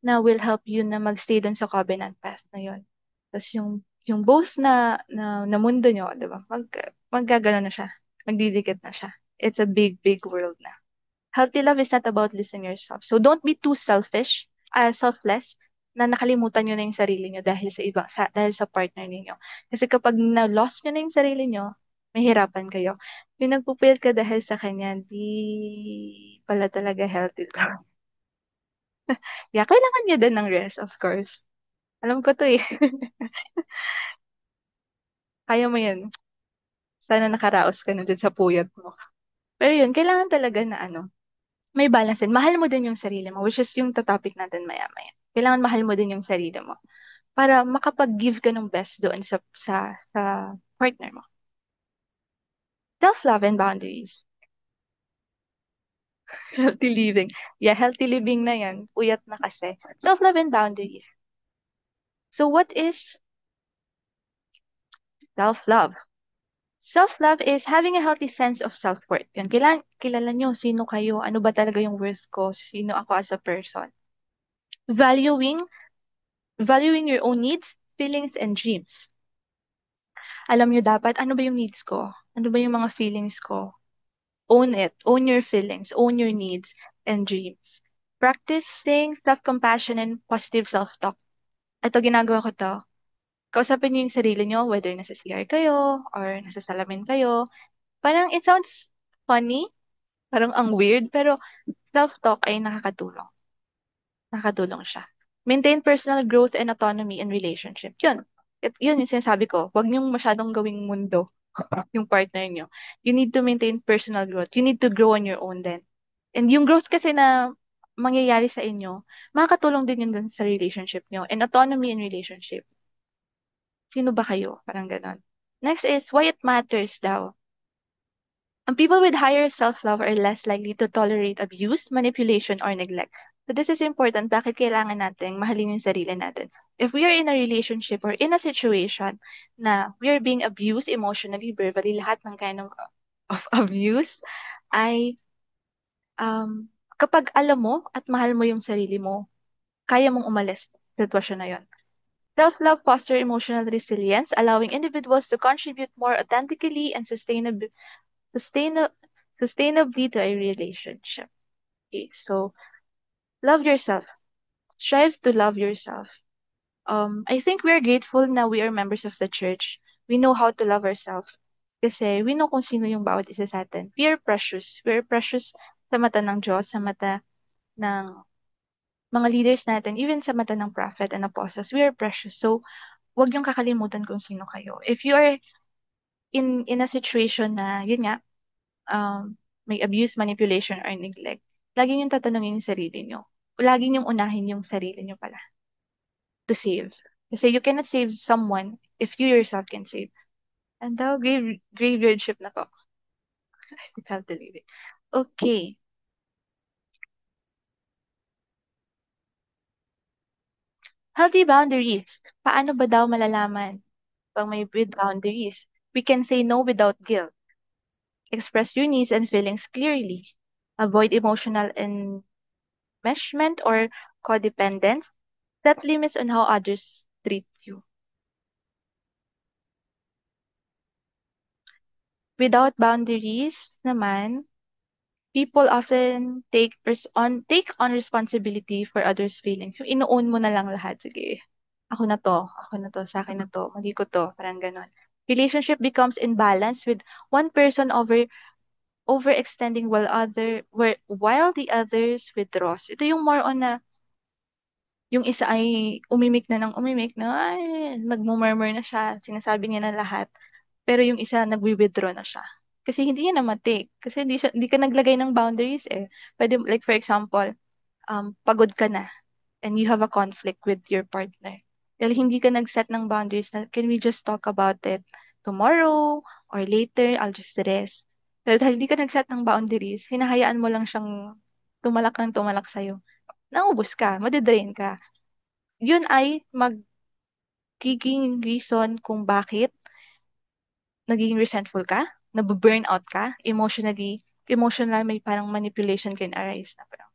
na will help you na magstay dun sa covenant path na yun. Tapos yung both na mundo nyo, di ba? Maggagano na siya. Magdidikit na siya. It's a big, big world na. Healthy love is not about losing yourself. So don't be too selfless, na nakalimutan nyo na yung sarili nyo dahil sa partner ninyo. Kasi kapag na-lost nyo na yung sarili nyo, mahirapan kayo. Yung nagpupilit ka dahil sa kanya, di pala talaga healthy love. Yeah, kailangan nyo din ng rest, of course. Alam ko to eh. Kaya mo yan. Sana nakaraos ka na dun sa puyat mo. Pero yun, kailangan talaga na may balance din. Mahal mo din yung sarili mo, which is yung topic natin maya-maya. Kailangan mahal mo din yung sarili mo para makapag-give ka ng best doon sa partner mo. Self-love and boundaries. Healthy living. Yeah, healthy living na yan. Puyat na kasi. Self-love and boundaries. So what is self-love? Self-love is having a healthy sense of self-worth. Yun, kilala nyo sino kayo, ano ba talaga yung worth ko, sino ako as a person. Valuing your own needs, feelings, and dreams. Alam nyo dapat, ano ba yung needs ko? Ano ba yung mga feelings ko? Own it. Own your feelings. Own your needs and dreams. Practicing self-compassion and positive self-talk. Ito, ginagawa ko to. Kausapin niyo yung sarili niyo, whether nasa CR kayo or nasa salamin kayo. Parang it sounds funny, parang ang weird, pero self-talk ay nakakatulong. Nakakatulong siya. Maintain personal growth and autonomy in relationship. Yun. Yun yung sinasabi ko. Huwag niyong masyadong gawing mundo yung partner niyo. You need to maintain personal growth. You need to grow on your own then. And yung growth kasi na mangyayari sa inyo, makakatulong din yun dun sa relationship niyo. And autonomy in relationship. Sino ba kayo? Parang ganon. Next is why it matters daw. And people with higher self-love are less likely to tolerate abuse, manipulation, or neglect. So this is important. Bakit kailangan natin mahalin yung sarili natin? If we are in a relationship or in a situation na we are being abused emotionally, verbally, lahat ng kind of abuse, ay kapag alam mo at mahal mo yung sarili mo, kaya mong umalis sa sitwasyon na yon. Self-love foster emotional resilience, allowing individuals to contribute more authentically and sustainab- sustainably to a relationship. Okay, so love yourself. Strive to love yourself. I think we're grateful na we are members of the church. We know how to love ourselves. Kasi we know kung sino yung bawat isa sa atin. We are precious. We are precious sa mata ng Diyos, sa mata ng mga leaders natin, even sa mata ng prophet and apostles. We are precious. So, wag yung kakalimutan kung sino kayo. If you are in a situation na, yun nga, may abuse, manipulation, or neglect, lagi yung tatanungin yung sarili nyo. Lagi yung unahin yung sarili nyo pala to save. Kasi you cannot save someone if you yourself can save. And daw, graveyard ship na po. It's how to leave it. Okay. Healthy boundaries. Paano ba daw malalaman? Pag may with boundaries, we can say no without guilt, express your needs and feelings clearly, avoid emotional enmeshment or codependence, set limits on how others treat you. Without boundaries naman, people often take on responsibility for others' feelings. Yung ino-own mo na lang lahat. Sige, ako na to, sa akin na to, mali ko to, parang ganon. Relationship becomes imbalanced with one person overextending while the others withdraws. Ito yung more on na yung isa ay umimik na ng umimik na ay nagmumurmur na siya, sinasabi niya na lahat. Pero yung isa nagwi-withdraw na siya. Kasi hindi niya na ma-take. Kasi hindi ka naglagay ng boundaries eh. Pwede, like for example, pagod ka na and you have a conflict with your partner. Dahil hindi ka nag-set ng boundaries na, can we just talk about it tomorrow or later, I'll just rest. Dahil hindi ka nag-set ng boundaries, hinahayaan mo lang siyang tumalak ng tumalak sa'yo. Naubos ka, madidrain ka. Yun ay magiging reason kung bakit nagiging resentful ka, nabu-burn out ka, emotional may parang manipulation can arise na parang,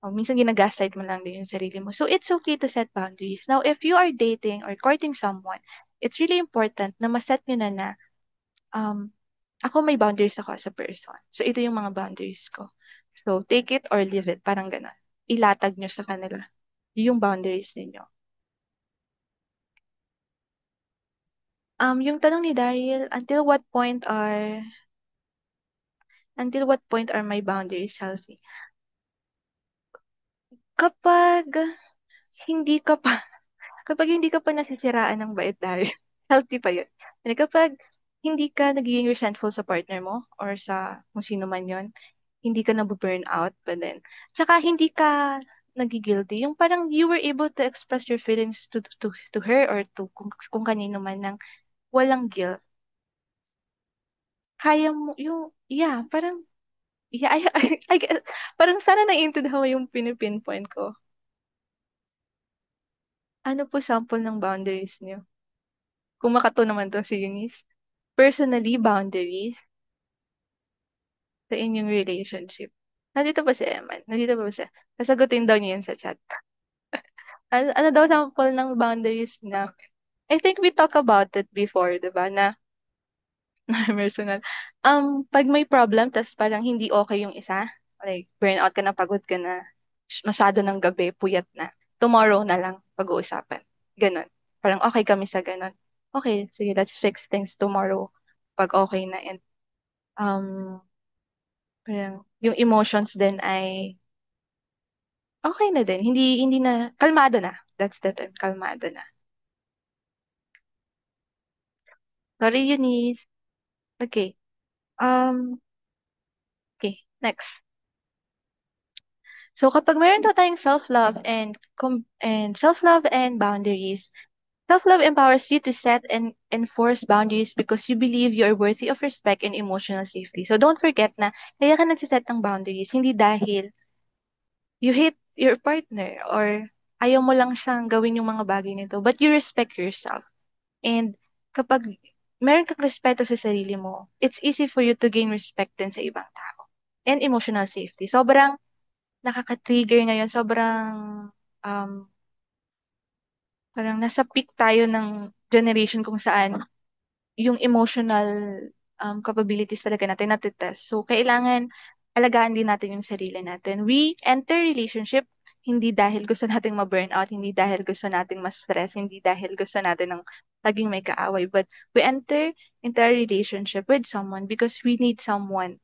oh, minsan ginagaslight mo lang din yung sarili mo. So, it's okay to set boundaries. Now, if you are dating or courting someone, it's really important na maset nyo na um, ako may boundaries ako as a person. So, ito yung mga boundaries ko. So, take it or leave it. Parang ganun. Ilatag nyo sa kanila yung boundaries ninyo. Yung tanong ni Daryl, until what point are my boundaries healthy? Kapag hindi ka pa, kapag hindi ka pa nasisiraan ng bait dahil, healthy pa yun. And kapag hindi ka nagiging resentful sa partner mo or sa kung sino man yon, hindi ka nabu-burn out pa din. Tsaka hindi ka nagigilty. Yung parang you were able to express your feelings to her or to kung kanino man ng walang guilt. Kaya mo, yung, yeah, parang, yeah, I guess, parang sana naiintindihan mo yung pinipinpoint ko. Ano po sample ng boundaries niyo? Kung makato naman to si Eunice. Personally, boundaries sa inyong relationship. Nandito ba si Eman? Nandito ba siya? Sasagutin daw niya yan sa chat. Ano daw sample ng boundaries na? I think we talk about it before, di ba? Na personal. Pag may problem, tas parang hindi okay yung isa, like burnout ka na, pagod ka na, masyado ng gabi, puyat na. Tomorrow na lang pag-uusapan. Ganon. Parang okay kami sa ganon. Okay, sige, let's fix things tomorrow pag okay na. And um, parang yung emotions din ay okay na din. Hindi na, kalmado na. That's the term, kalmado na. Sorry, Eunice. Okay. Okay, next. So kapag meron daw tayong self-love and boundaries, self-love empowers you to set and enforce boundaries because you believe you are worthy of respect and emotional safety. So don't forget na kaya ka nagsiset ng boundaries hindi dahil you hate your partner or ayaw mo lang siyang gawin yung mga bagay nito, but you respect yourself. And kapag meron kang respeto sa sarili mo, it's easy for you to gain respect din sa ibang tao. And emotional safety. Sobrang nakaka-trigger ngayon. Sobrang um, parang nasa peak tayo ng generation kung saan yung emotional capabilities talaga natin natitest. So, kailangan alagaan din natin yung sarili natin. We enter relationship hindi dahil gusto nating ma-burnout, hindi dahil gusto nating ma-stress, hindi dahil gusto natin ng laging may kaaway, but we enter into a relationship with someone because we need someone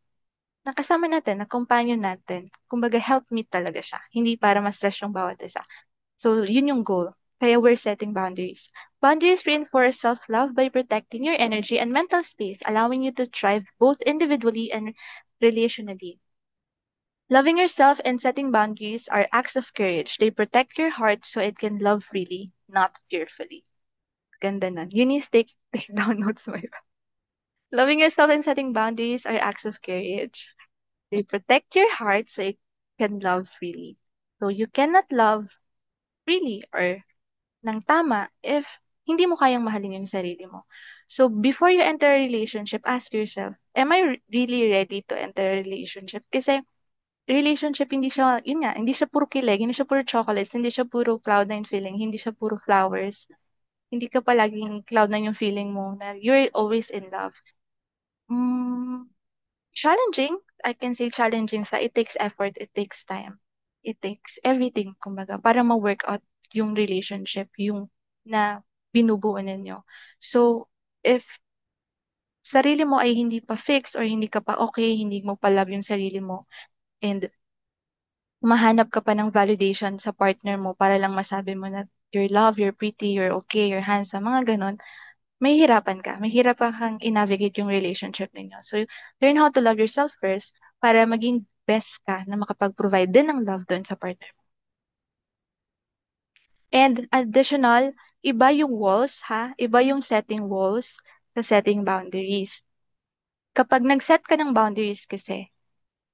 na kasama natin, na companion natin. Kumbaga, helpmeet talaga siya. Hindi para ma-stress yung bawat isa. So, yun yung goal. Kaya we're setting boundaries. Boundaries reinforce self-love by protecting your energy and mental space, allowing you to thrive both individually and relationally. Loving yourself and setting boundaries are acts of courage. They protect your heart so it can love freely, not fearfully. Ganda nun. You need to take down notes, my friend. Loving yourself and setting boundaries are acts of courage. They protect your heart so it can love freely. So you cannot love freely or ng tama if hindi mo kayang mahalin yung sarili mo. So, before you enter a relationship, ask yourself, am I really ready to enter a relationship? Kasi, relationship, hindi siya, yun nga, hindi siya puro kilig, hindi siya puro chocolates, hindi siya puro cloud nine feeling, hindi siya puro flowers. Hindi ka palaging cloud nine yung feeling mo na you're always in love. Mm, challenging, I can say challenging sa it takes effort, it takes time. It takes everything, kumbaga, para ma-work out yung relationship, yung na binubuo ninyo. So, if sarili mo ay hindi pa fix or hindi ka pa okay, hindi mo pa love yung sarili mo, and mahanap ka pa ng validation sa partner mo para lang masabi mo na you're love, you're pretty, you're okay, you're handsome, mga ganon, mahihirapan ka. Mahihirapan kang i-navigate yung relationship ninyo. So, learn how to love yourself first para maging best ka na makapag-provide din ng love doon sa partner mo. And additional, iba yung walls, ha? Iba yung setting walls sa setting boundaries. Kapag nag-set ka ng boundaries kasi,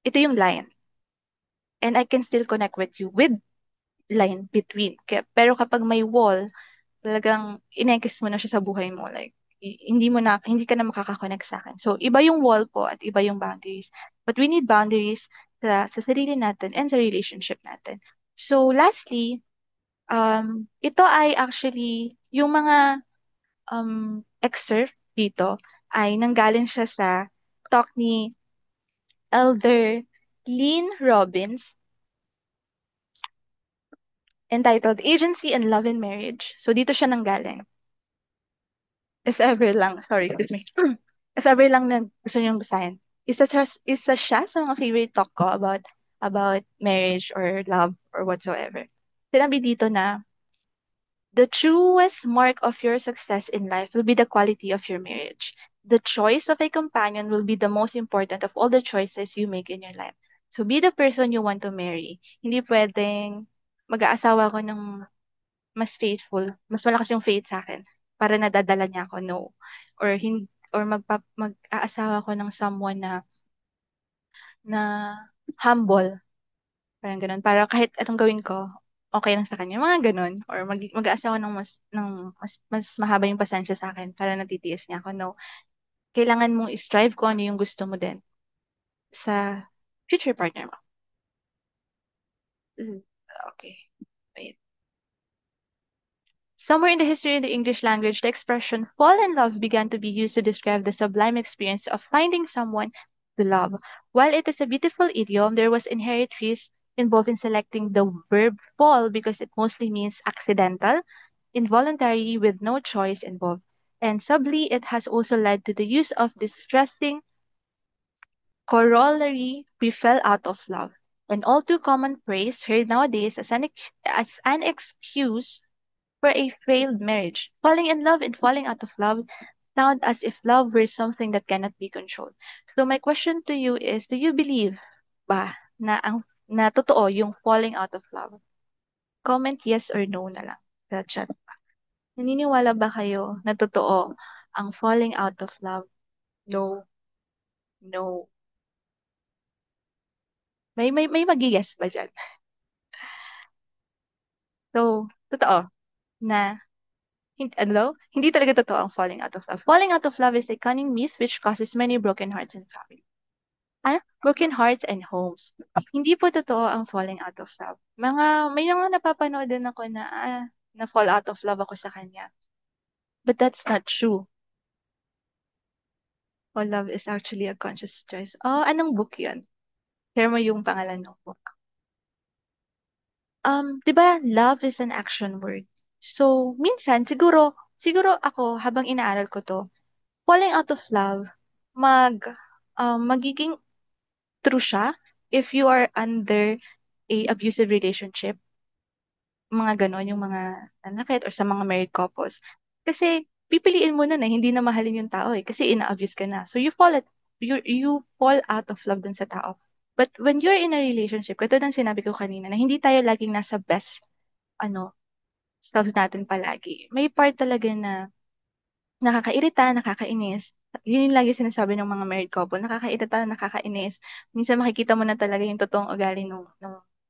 ito yung line. And I can still connect with you with line between. Pero kapag may wall, talagang inekis mo na siya sa buhay mo. Like, hindi ka na makakakonect sa akin. So, iba yung wall po at iba yung boundaries. But we need boundaries sa sarili natin and sa relationship natin. So, lastly, ito ay actually, yung mga excerpt dito ay nanggaling siya sa talk ni Elder Lynn Robbins entitled Agency and Love in Marriage. So, dito siya nanggaling. If ever lang, sorry, excuse me. If ever lang na gusto niyong basahin. Isa siya sa mga favorite talk ko about marriage or love or whatsoever. Sinabi dito na the truest mark of your success in life will be the quality of your marriage. The choice of a companion will be the most important of all the choices you make in your life. So be the person you want to marry. Hindi pwedeng mag-aasawa ko ng mas faithful, mas malakas yung faith sa akin para nadadala niya ako, no. Or or mag-aasawa ko ng someone na humble, parang ganun. Para kahit anong gawin ko, okay lang sa kanya, mga ganun. Or mag-aasawa ng mas mahaba yung pasensya sa akin para natitiis niya ako, no. Kailangan mong i-strive kung ano yung gusto mo din sa future partner mo. Mm, okay. Wait. Somewhere in the history of the English language, the expression fall in love began to be used to describe the sublime experience of finding someone to love. While it is a beautiful idiom, there was inherent risk involved in selecting the verb fall because it mostly means accidental, involuntary, with no choice involved. And subtly, it has also led to the use of distressing corollary we fell out of love, an all too common phrase heard nowadays as an excuse for a failed marriage. Falling in love and falling out of love sound as if love were something that cannot be controlled. So my question to you is, do you believe ba na totoo yung falling out of love? Comment yes or no na lang sa chat. Naniniwala ba kayo na totoo ang falling out of love? No. No. May mag-yes ba dyan? So, totoo na hindi talaga totoo ang falling out of love. Falling out of love is a cunning myth which causes many broken hearts and families. Broken hearts and homes. Hindi po totoo ang falling out of love. May mga napapanood din ako na fall out of love ako sa kanya. But that's not true. All love is actually a conscious choice. Oh, anong book yun? Share mo yung pangalan ng book. 'Di ba, love is an action word. So, minsan, siguro ako, habang inaaral ko to, falling out of love, magiging true siya if you are under a abusive relationship, mga ganon, yung mga nanakit or sa mga married couples. Kasi pipiliin mo na hindi na mahalin yung tao kasi ina-abuse ka na. So you fall out of love dun sa tao. But when you're in a relationship, katulad ng sinabi ko kanina, na hindi tayo laging nasa best ano self natin palagi. May part talaga na nakakairita, nakakainis. Yun yung lagi sinasabi ng mga married couple, nakakairita, nakakainis. Minsan makikita mo na talaga yung totoong ugali ng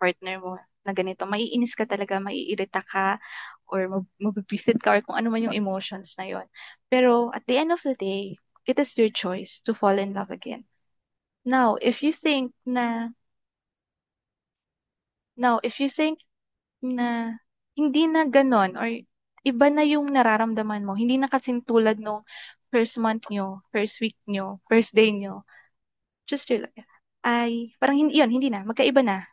partner mo na ganito. Maiinis ka talaga, maiirita ka, or mabibisit ka or kung ano man yung emotions na yon. Pero at the end of the day, it is your choice to fall in love again. Now, if you think na if you think na hindi na gano'n or iba na yung nararamdaman mo, hindi na kasing tulad nung first month nyo, first week nyo, first day nyo, just relax. Ay, parang hindi, yun, hindi na, magkaiba na.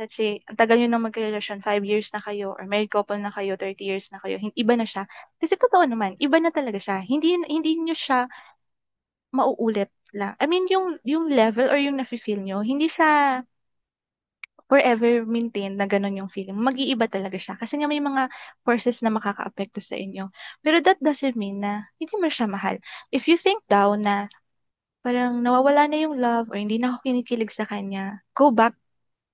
Let's say, ang tagal nyo nang magkarelasyon, 5 years na kayo, or married couple na kayo, 30 years na kayo, iba na siya. Kasi totoo naman, iba na talaga siya. Hindi nyo siya mauulit lang. I mean, yung level or yung nafe-feel nyo, hindi siya forever maintain na ganun yung feeling. Mag-iiba talaga siya. Kasi nga may mga forces na makakaapekto sa inyo. Pero that doesn't mean na hindi mo siya mahal. If you think daw na parang nawawala na yung love or hindi na ako kinikilig sa kanya, go back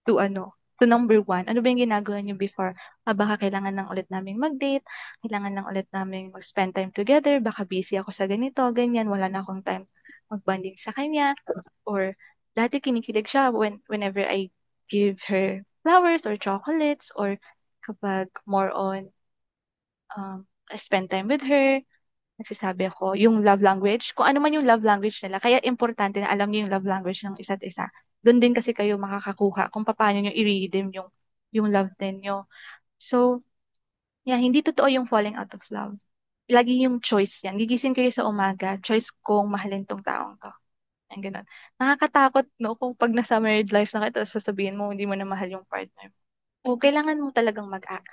to to number one. Ano ba yung ginagawa niyo before? Baka kailangan lang ulit naming mag-date, kailangan lang ulit naming mag-spend time together, baka busy ako sa ganito, ganyan, wala na akong time mag-bonding sa kanya. Or dati kinikilig siya whenever I give her flowers or chocolates or kapag more on I spend time with her, nagsasabi ako yung love language, kung ano man yung love language nila. Kaya importante na alam niyo yung love language ng isa't isa. Doon din kasi kayo makakakuha kung paano niyo i-redeem yung love ninyo. So, yeah, hindi totoo yung falling out of love. Lagi yung choice yan. Gigising kayo sa umaga, choice kong mahalin tong taong to. Ang ganun. Nakakatakot, no? Kung pag nasa married life na kita, sasabihin mo, hindi mo na mahal yung partner mo. O, kailangan mo talagang mag-act.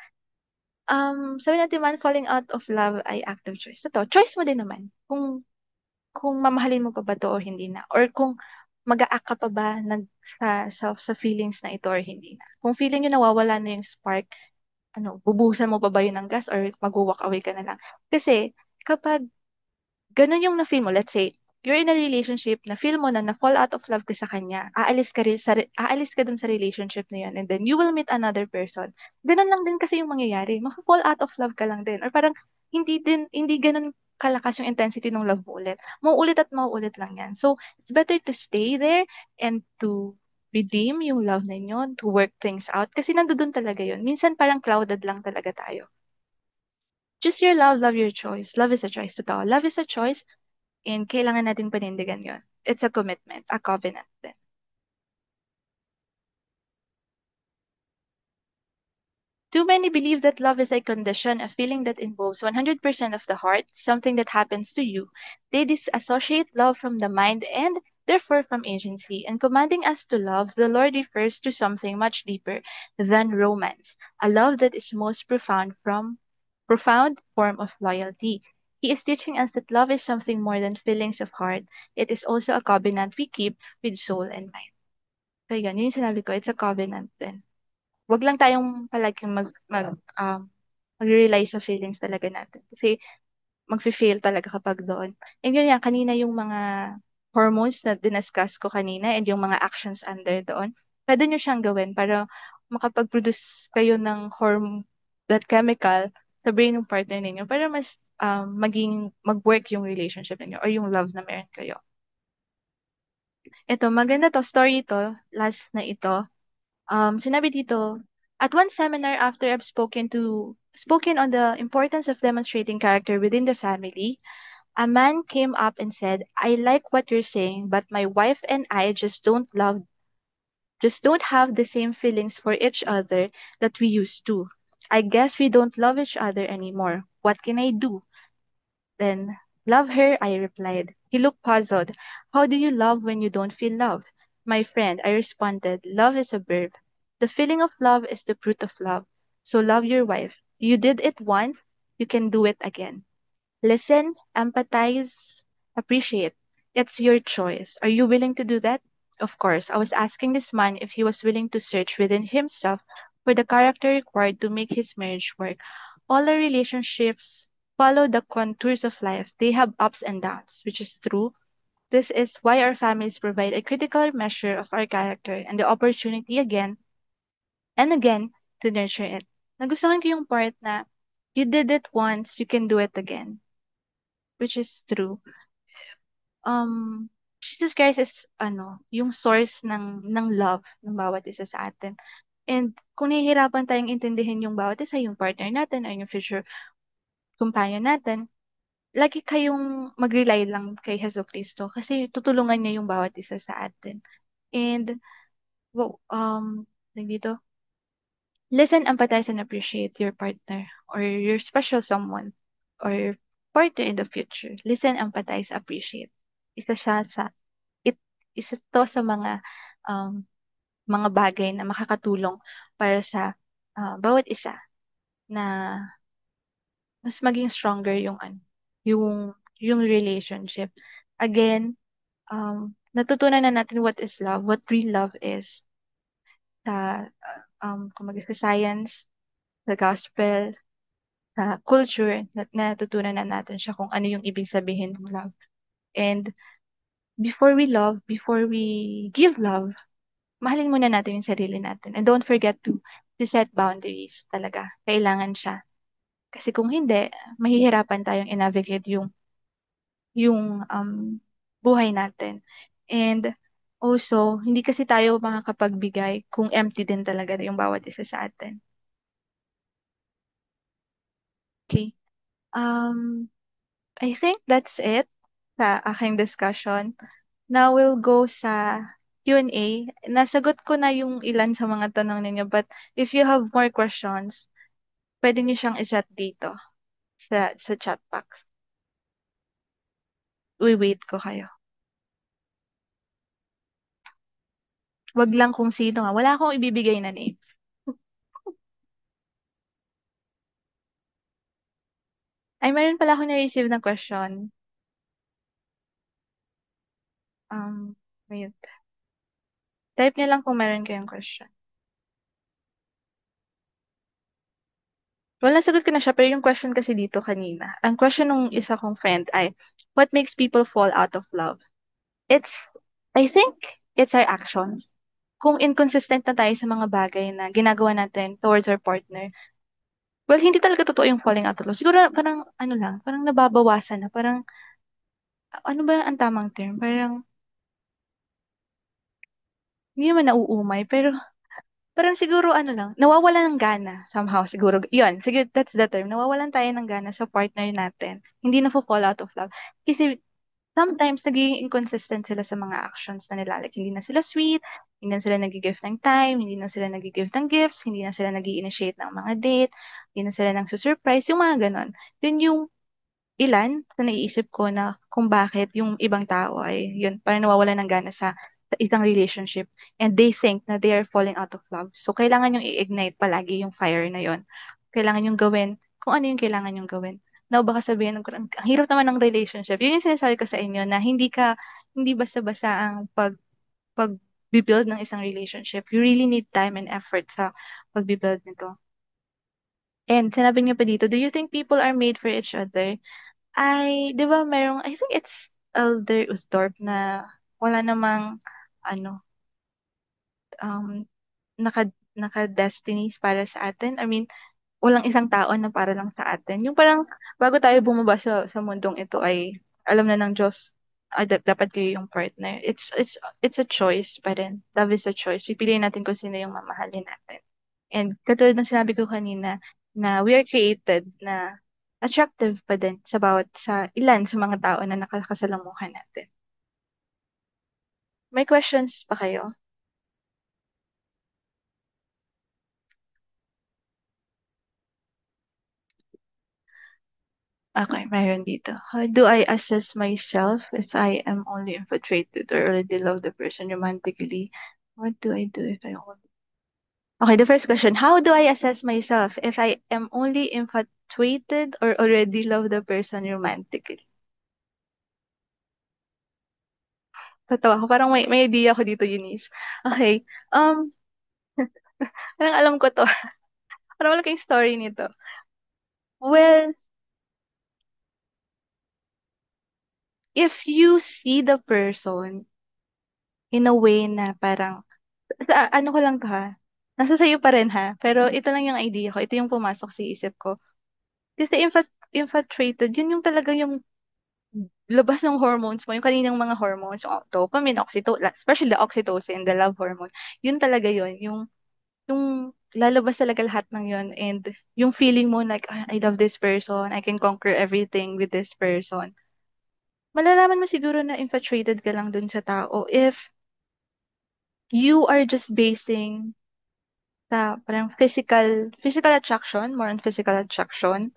Sabi natin man, falling out of love ay act of choice. Ito, choice mo din naman. Kung mamahalin mo pa ba to o hindi na. Or kung mag-a-act ka pa ba sa feelings na ito or hindi na. Kung feeling nyo nawawala na yung spark, bubuhusan mo pa ba yun ng gas or mag-walk away ka na lang? Kasi, kapag ganun yung na-feel mo. Let's say, you're in a relationship na feel mo na fall out of love ka sa kanya. Aalis ka dun sa relationship na yun and then you will meet another person. Ganun lang din kasi yung mangyayari. Fall out of love ka lang din. Or parang hindi ganun kalakas yung intensity ng love mo ulit. Mauulit at mauulit lang yan. So, it's better to stay there and to redeem yung love ninyo, to work things out. Kasi nandoon talaga yun. Minsan parang clouded lang talaga tayo. Choose your love, love your choice. Love is a choice. Totoo. Love is a choice. And kailangan nating panindigan yon. It's a commitment, a covenant din. Too many believe that love is a condition, a feeling that involves 100% of the heart, something that happens to you. They disassociate love from the mind and therefore from agency. In commanding us to love, the Lord refers to something much deeper than romance, a love that is most profound form of loyalty. He is teaching us that love is something more than feelings of heart. It is also a covenant we keep with soul and mind. So yun yung sinabi ko, it's a covenant din. Wag lang tayong palaging mag-rely sa feelings talaga natin. Kasi mag-fail talaga kapag doon. And yun yan, kanina yung mga hormones na dinascuss ko kanina and yung mga actions under doon, pwede nyo siyang gawin para makapag-produce kayo ng that chemical sa brain ng partner ninyo para mas mag-work yung relationship ninyo or yung love na meron kayo. Ito, maganda to, story to, last na ito. Sinabi dito, at one seminar after I've spoken on the importance of demonstrating character within the family, a man came up and said, I like what you're saying, but my wife and I just don't have the same feelings for each other that we used to. I guess we don't love each other anymore. What can I do? Then, love her, I replied. He looked puzzled. How do you love when you don't feel love? My friend, I responded, love is a verb. The feeling of love is the fruit of love. So love your wife. You did it once, you can do it again. Listen, empathize, appreciate. It's your choice. Are you willing to do that? Of course, I was asking this man if he was willing to search within himself for the character required to make his marriage work. All our relationships follow the contours of life. They have ups and downs, which is true. This is why our families provide a critical measure of our character and the opportunity again and again to nurture it. Nagustuhan ko yung part na you did it once, you can do it again, which is true. um Jesus Christ is yung source ng love ng bawat isa sa atin. And kung nahihirapan tayong intindihin yung bawat isa, yung partner natin o yung future companion natin, lagi kayong mag-rely lang kay Jesucristo kasi tutulungan niya yung bawat isa sa atin. And, wow, tawag dito, listen, empathize, and appreciate your partner or your special someone or your partner in the future. Listen, empathize, appreciate. Isa siya sa, it, isa to sa um, mga bagay na makakatulong para sa bawat isa na mas maging stronger yung yung relationship. Again, natutunan na natin what is love, what real love is sa kumbaga sa science, sa gospel, sa culture, natutunan na natin siya kung ano yung ibig sabihin ng love. And before we love, before we give love, mahalin muna natin yung sarili natin. And don't forget to set boundaries talaga. Kailangan siya. Kasi kung hindi, mahihirapan tayong i-navigate yung buhay natin. And also, hindi kasi tayo makakapagbigay kung empty din talaga yung bawat isa sa atin. Okay. Um, I think that's it sa aking discussion. Now we'll go sa Q&A. Nasagot ko na yung ilan sa mga tanong ninyo, but if you have more questions, pwede niyo siyang i-chat dito sa chat box. Wait ko kayo. Wag lang kung sino nga. Wala akong ibibigay na name. Ay, meron pala ako na-receive na question. Um, wait. Type niyo lang kung meron kayong question. Well, nasagot ko na siya, pero yung question kasi dito kanina, ang question ng isa kong friend ay, what makes people fall out of love? It's, I think, it's our actions. Kung inconsistent na tayo sa mga bagay na ginagawa natin towards our partner, well, hindi talaga totoo yung falling out of love. Siguro parang, ano lang, parang nababawasan na, parang, ano ba ang tamang term? Parang, hindi naman nauumay, pero parang siguro ano lang, nawawalan ng gana somehow siguro. Yun, sige, that's the term. Nawawalan tayo ng gana sa partner natin. Hindi na fall out of love. Kasi sometimes nagiging inconsistent sila sa mga actions na nila. Like, hindi na sila sweet, hindi na sila nag-give ng time, hindi na sila nag-give ng gifts, hindi na sila nag-initiate ng mga date, hindi na sila nang surprise yung mga ganon. Yun yung ilan sa naiisip ko na kung bakit yung ibang tao ay yun, parang nawawalan ng gana sa isang relationship and they think na they are falling out of love. So, kailangan yung i-ignite palagi yung fire na yun. Kailangan yung gawin kung ano yung kailangan yung gawin. Now, baka sabihin, ang hirap naman ng relationship. Yun yung sinasabi ko sa inyo na hindi basta-basta ang pag-build ng isang relationship. You really need time and effort sa pag-build nito. And sinabi niyo pa dito, do you think people are made for each other? Di ba merong, I think it's Elder Usdorp na wala namang, ano, um, naka-destinies para sa atin. I mean, walang isang tao na para lang sa atin. Yung parang, bago tayo bumaba sa mundong ito ay, alam na ng Diyos, dapat kayo yung partner. It's a choice pa rin. Love is a choice. Pipiliin natin kung sino yung mamahalin natin. And katulad ng sinabi ko kanina, na we are created na attractive pa din sa ilan sa mga tao na nakakasalamuhan natin. May questions pa kayo? Okay, mayroon dito. How do I assess myself if I am only infatuated or already love the person romantically? What do I do if I only... Okay, the first question. How do I assess myself if I am only infatuated or already love the person romantically? Tatawa ko. Parang may idea ako dito, Eunice. Okay. Um, Parang alam ko to. Parang wala kayong story nito. Well, if you see the person in a way na parang, ano ko lang to ha, nasa sayo pa rin ha, pero ito lang yung idea ko, ito yung pumasok sa isip ko. Kasi infatuated, yun yung talaga yung labas ng hormones mo, yung kaninang mga hormones, yung dopamine, especially the oxytocin, the love hormone, yun talaga yun, yung yung lalabas talaga lahat ng yun and yung feeling mo like, "Ah, I love this person, I can conquer everything with this person." Malalaman mo siguro na infatuated ka lang dun sa tao if you are just basing sa parang physical attraction, more on physical attraction.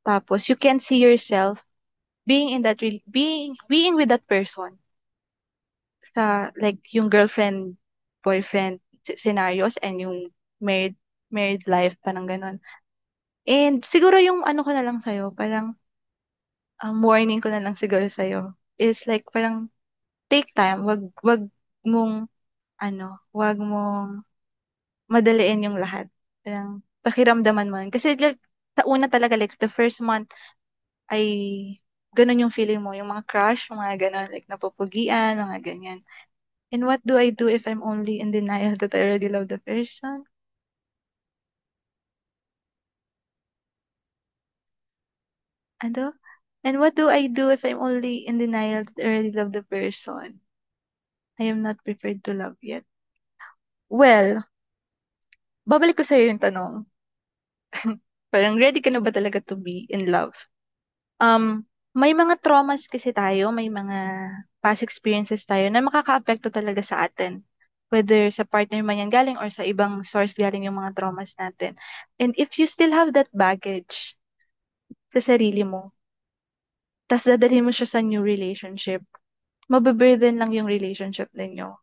Tapos you can see yourself being with that person sa like yung girlfriend boyfriend scenarios and yung married married life parang ganun. And siguro yung ano ko na lang sa'yo, parang warning ko na lang siguro sa'yo is like parang take time, wag mong wag mong madaliin yung lahat. Parang pakiramdaman mo. Kasi like, sa una talaga like the first month ay ganun yung feeling mo, yung mga crush, yung mga ganun, like napupugian, mga ganyan. And what do I do if I'm only in denial that I already love the person? Ano? And what do I do if I'm only in denial that I already love the person? I am not prepared to love yet. Well, babalik ko sa'yo yung tanong. Parang ready ka na ba talaga to be in love? May mga traumas kasi tayo, may mga past experiences tayo na makakaapekto talaga sa atin. Whether sa partner man yan galing or sa ibang source galing yung mga traumas natin. And if you still have that baggage sa sarili mo, tas dadalhin mo siya sa new relationship, mababurden lang yung relationship ninyo.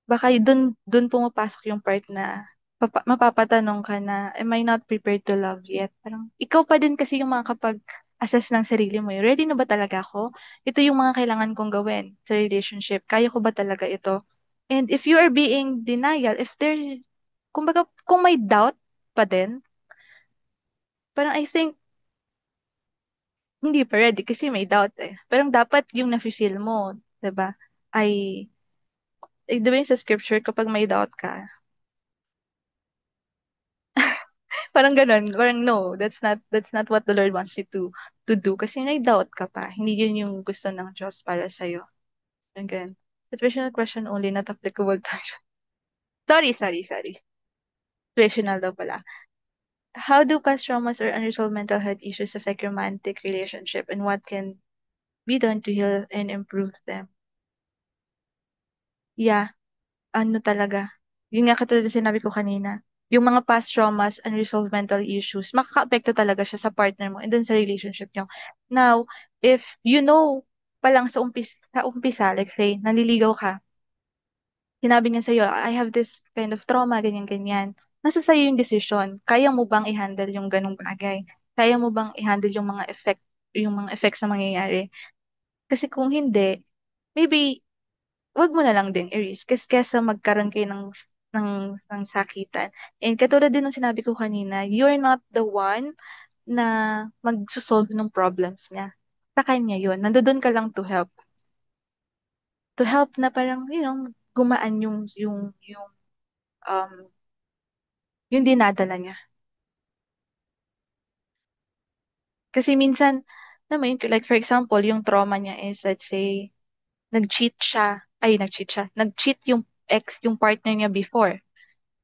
Baka dun pumapasok yung part na mapapatanong ka na, am I not prepared to love yet? Parang, ikaw pa din kasi yung makakapag-assess ng sarili mo. Eh. Ready na ba talaga ako? Ito yung mga kailangan kong gawin sa relationship. Kaya ko ba talaga ito? And if you are being denial, if there, kumbaga, kung may doubt pa din, parang I think, hindi pa ready kasi may doubt eh. Parang dapat yung nafe-feel mo, 'di ba? Ay, di ba yung sa scripture, kapag may doubt ka, parang ganun, parang no, that's not what the Lord wants you to do kasi may doubt ka pa. Hindi yun yung gusto ng Diyos para sa iyo. Parang ganun. Situational question only, not applicable to sorry. Situational daw pala. How do past traumas or unresolved mental health issues affect romantic relationship and what can be done to heal and improve them? Yeah, ano talaga. Yun nga katulad ng sinabi ko kanina. Yung mga past traumas, unresolved mental issues, makaka-apekto talaga siya sa partner mo and dun sa relationship niyo. Now, if you know pa lang sa umpisa, like say, nanliligaw ka, sinabi niya sa'yo, I have this kind of trauma, ganyan-ganyan. Nasa sa'yo yung decision. Kaya mo bang i-handle yung ganong bagay? Kaya mo bang i-handle yung mga effects na mangyayari? Kasi kung hindi, maybe wag mo na lang din i-risk kasi kesa magkaroon kayo ng sakitan. And katulad din ng sinabi ko kanina, you're not the one na magsusolve ng problems niya. Sa kanya yun. Nandoon ka lang to help. To help na parang, gumaan um, yung dinadala niya. Kasi minsan, alam mo yun, like for example, yung trauma niya is, let's say, nag-cheat yung partner niya before.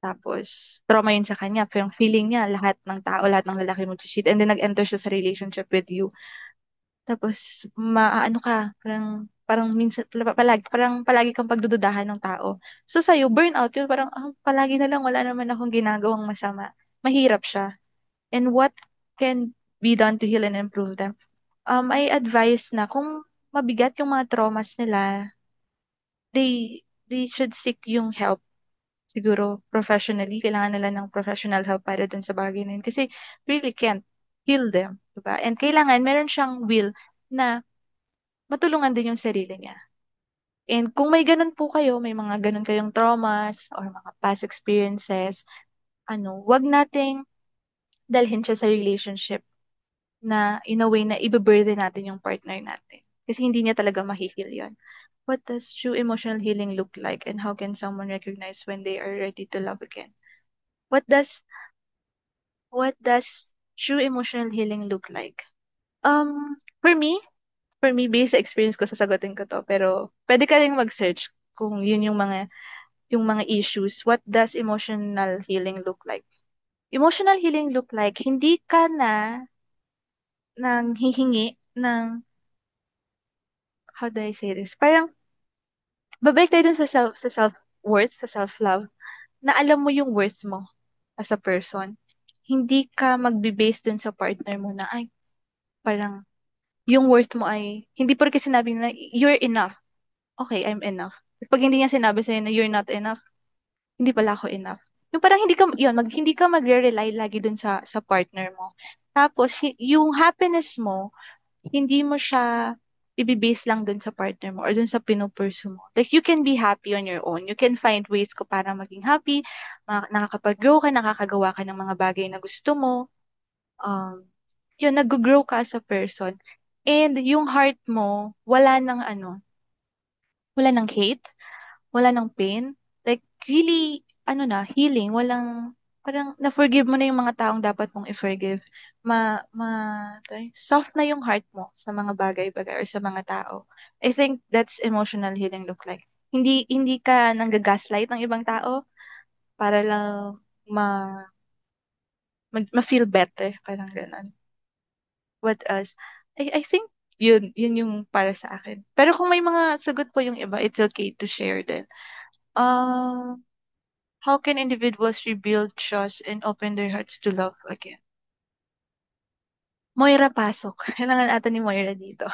Tapos, trauma yun sa kanya. Pero feeling niya, lahat ng tao, lahat ng lalaki mag-cheat. And then, nag-enter siya sa relationship with you. Tapos, maaano ka, parang minsan, parang palagi kang pagdududahan ng tao. So, sa'yo, burnout yun. Parang, palagi na lang, wala naman akong ginagawang masama. Mahirap siya. And what can be done to heal and improve them? I advise na kung mabigat yung mga traumas nila, they should seek yung help siguro professionally, kailangan nila ng professional help para dun sa bagay na yun. Kasi really can't heal them, diba? And kailangan meron siyang will na matulungan din yung sarili niya. And kung may ganun po kayo, may mga ganun kayong traumas or mga past experiences, wag nating dalhin siya sa relationship na in a way na ibaburden natin yung partner natin. Kasi hindi niya talaga mahihil yun. What does true emotional healing look like and how can someone recognize when they are ready to love again? What does What does true emotional healing look like? For me, based sa experience ko, sasagutin ko to. Pero, pwede ka rin mag-search kung yun yung mga yung mga issues, what does emotional healing look like? Emotional healing look like hindi ka na nang hihingi ng, how do I say this? Parang babalik tayo dun sa self-worth, sa self-love, na alam mo yung worth mo as a person. Hindi ka magbe-base dun sa partner mo na, ay, parang, yung worth mo ay, hindi porke sinabi na, you're enough. Okay, I'm enough. Pag hindi niya sinabi sa'yo na you're not enough, hindi pala ako enough. Yung parang hindi ka magre-rely lagi dun sa partner mo. Tapos, yung happiness mo, hindi mo siya ibibase lang dun sa partner mo or dun sa pinupursu mo. Like, you can be happy on your own. You can find ways ko para maging happy, nakakapag-grow ka, nakakagawa ka ng mga bagay na gusto mo. Yun, nag-grow ka as a person. And yung heart mo, wala ng hate, wala ng pain. Like, really, healing. Parang, na-forgive mo na yung mga taong dapat mong i-forgive. Soft na yung heart mo sa mga bagay-bagay or sa mga tao. I think that's emotional healing look like. Hindi ka nanggagaslight ng ibang tao para lang ma-feel better. Parang ganun. What else? I think yun yung para sa akin. Pero kung may mga sagot po yung iba, it's okay to share din. Uh, how can individuals rebuild trust and open their hearts to love again? Moira pasok. Kailangan ata ni Moira dito.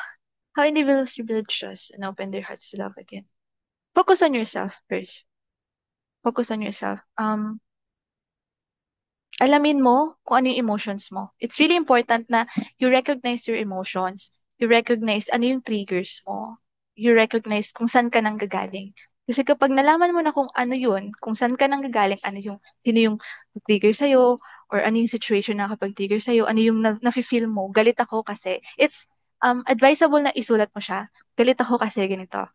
How individuals rebuild trust and open their hearts to love again? Focus on yourself first. Focus on yourself. Alamin mo kung ano yung emotions mo. It's really important na you recognize your emotions. You recognize ano yung triggers mo. You recognize kung saan ka nang gagaling. Kasi kapag nalaman mo na kung ano yun, kung saan ka nang gagaling, sino yung trigger sa'yo, or ano yung situation na kapag trigger sa'yo, ano yung nafe-feel mo, galit ako kasi, it's advisable na isulat mo siya. Galit ako kasi ganito.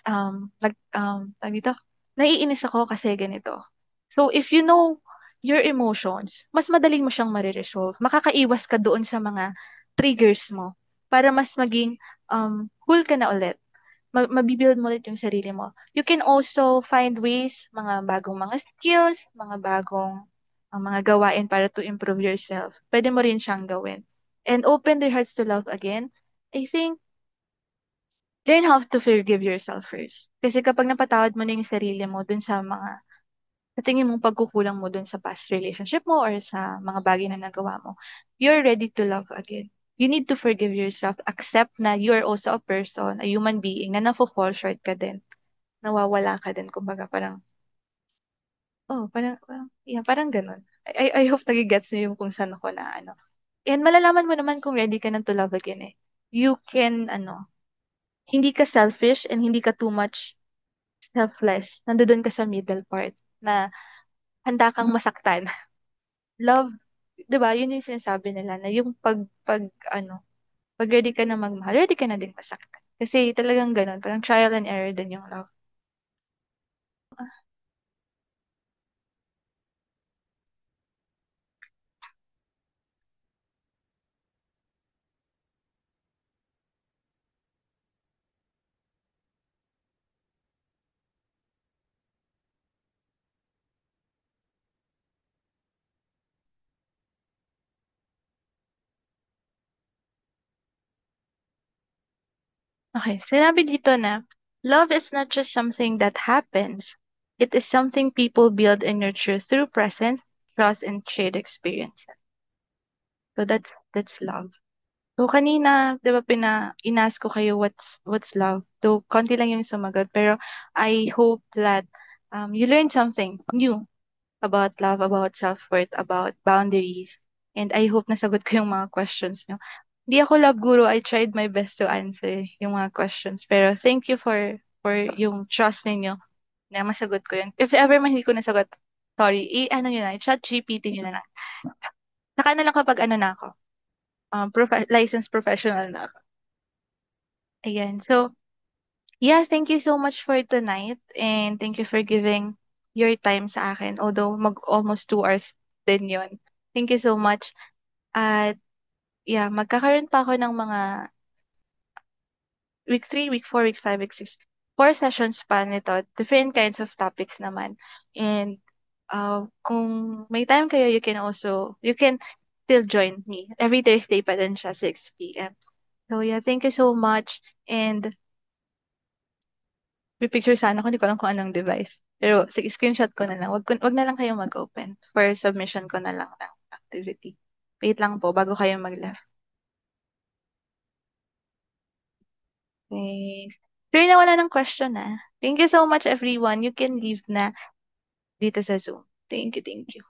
Tawag dito, naiinis ako kasi ganito. So, if you know your emotions, mas madaling mo siyang mariresolve. Makakaiwas ka doon sa mga triggers mo para mas maging cool ka na ulit. Mabibuild mo ulit yung sarili mo. You can also find ways, mga bagong mga skills, mga bagong mga gawain para to improve yourself. Pwede mo rin siyang gawin. And open their hearts to love again. I think, learn how to forgive yourself first. Kasi kapag napatawad mo na yung sarili mo dun sa tingin mong pagkukulang mo dun sa past relationship mo or sa mga bagay na nagawa mo, you're ready to love again. You need to forgive yourself. Accept na you're also a person, a human being, na nafo-fall short ka din. Nawawala ka din. Kumbaga parang, yeah, parang ganun. I hope nagigets niyo yung kung saan ako na ano. And malalaman mo naman kung ready ka na to love again eh. You can, hindi ka selfish and hindi ka too much selfless. Nandoon ka sa middle part na handa kang masaktan. Love, 'di ba? Yun yung sinasabi nila na yung pag ready ka na magmahal, ready ka na din masaktan. Kasi talagang ganun, parang trial and error din yung love. Okay, sinabi dito na, love is not just something that happens. It is something people build and nurture through presence, trust, and shared experience. So that's love. So kanina, 'di ba inask ko kayo what's love. Though konti lang yung sumagot, pero I hope that you learned something new about love, about self-worth, about boundaries. And I hope nasagot ko yung mga questions nyo. Hindi ako love guru. I tried my best to answer yung mga questions. Pero thank you for yung trust ninyo na masagot ko yun. If ever man hindi ko nasagot, sorry, ano nyo na, chat GPT nyo na lang. Saka na lang kapag ano na ako, licensed professional na ako. Ayan. So, yeah, thank you so much for tonight. And thank you for giving your time sa akin. Although almost 2 hours din yun. Thank you so much. At yeah, magkakaroon pa ako ng mga week 3, week 4, week 5, week 6. four sessions pa nito, different kinds of topics naman. And kung may time kayo, you can still join me. Every Thursday pa din siya, 6 p.m. So yeah, thank you so much. And pipicture sana ko, hindi ko alam kung anong device. Pero sige, screenshot ko na lang. Wag na lang kayo mag-open. For submission ko na lang ng activity. Wait lang po, bago kayo mag-left. Thanks. Sure na wala ng question na. Thank you so much everyone. You can leave na dito sa Zoom. Thank you, thank you.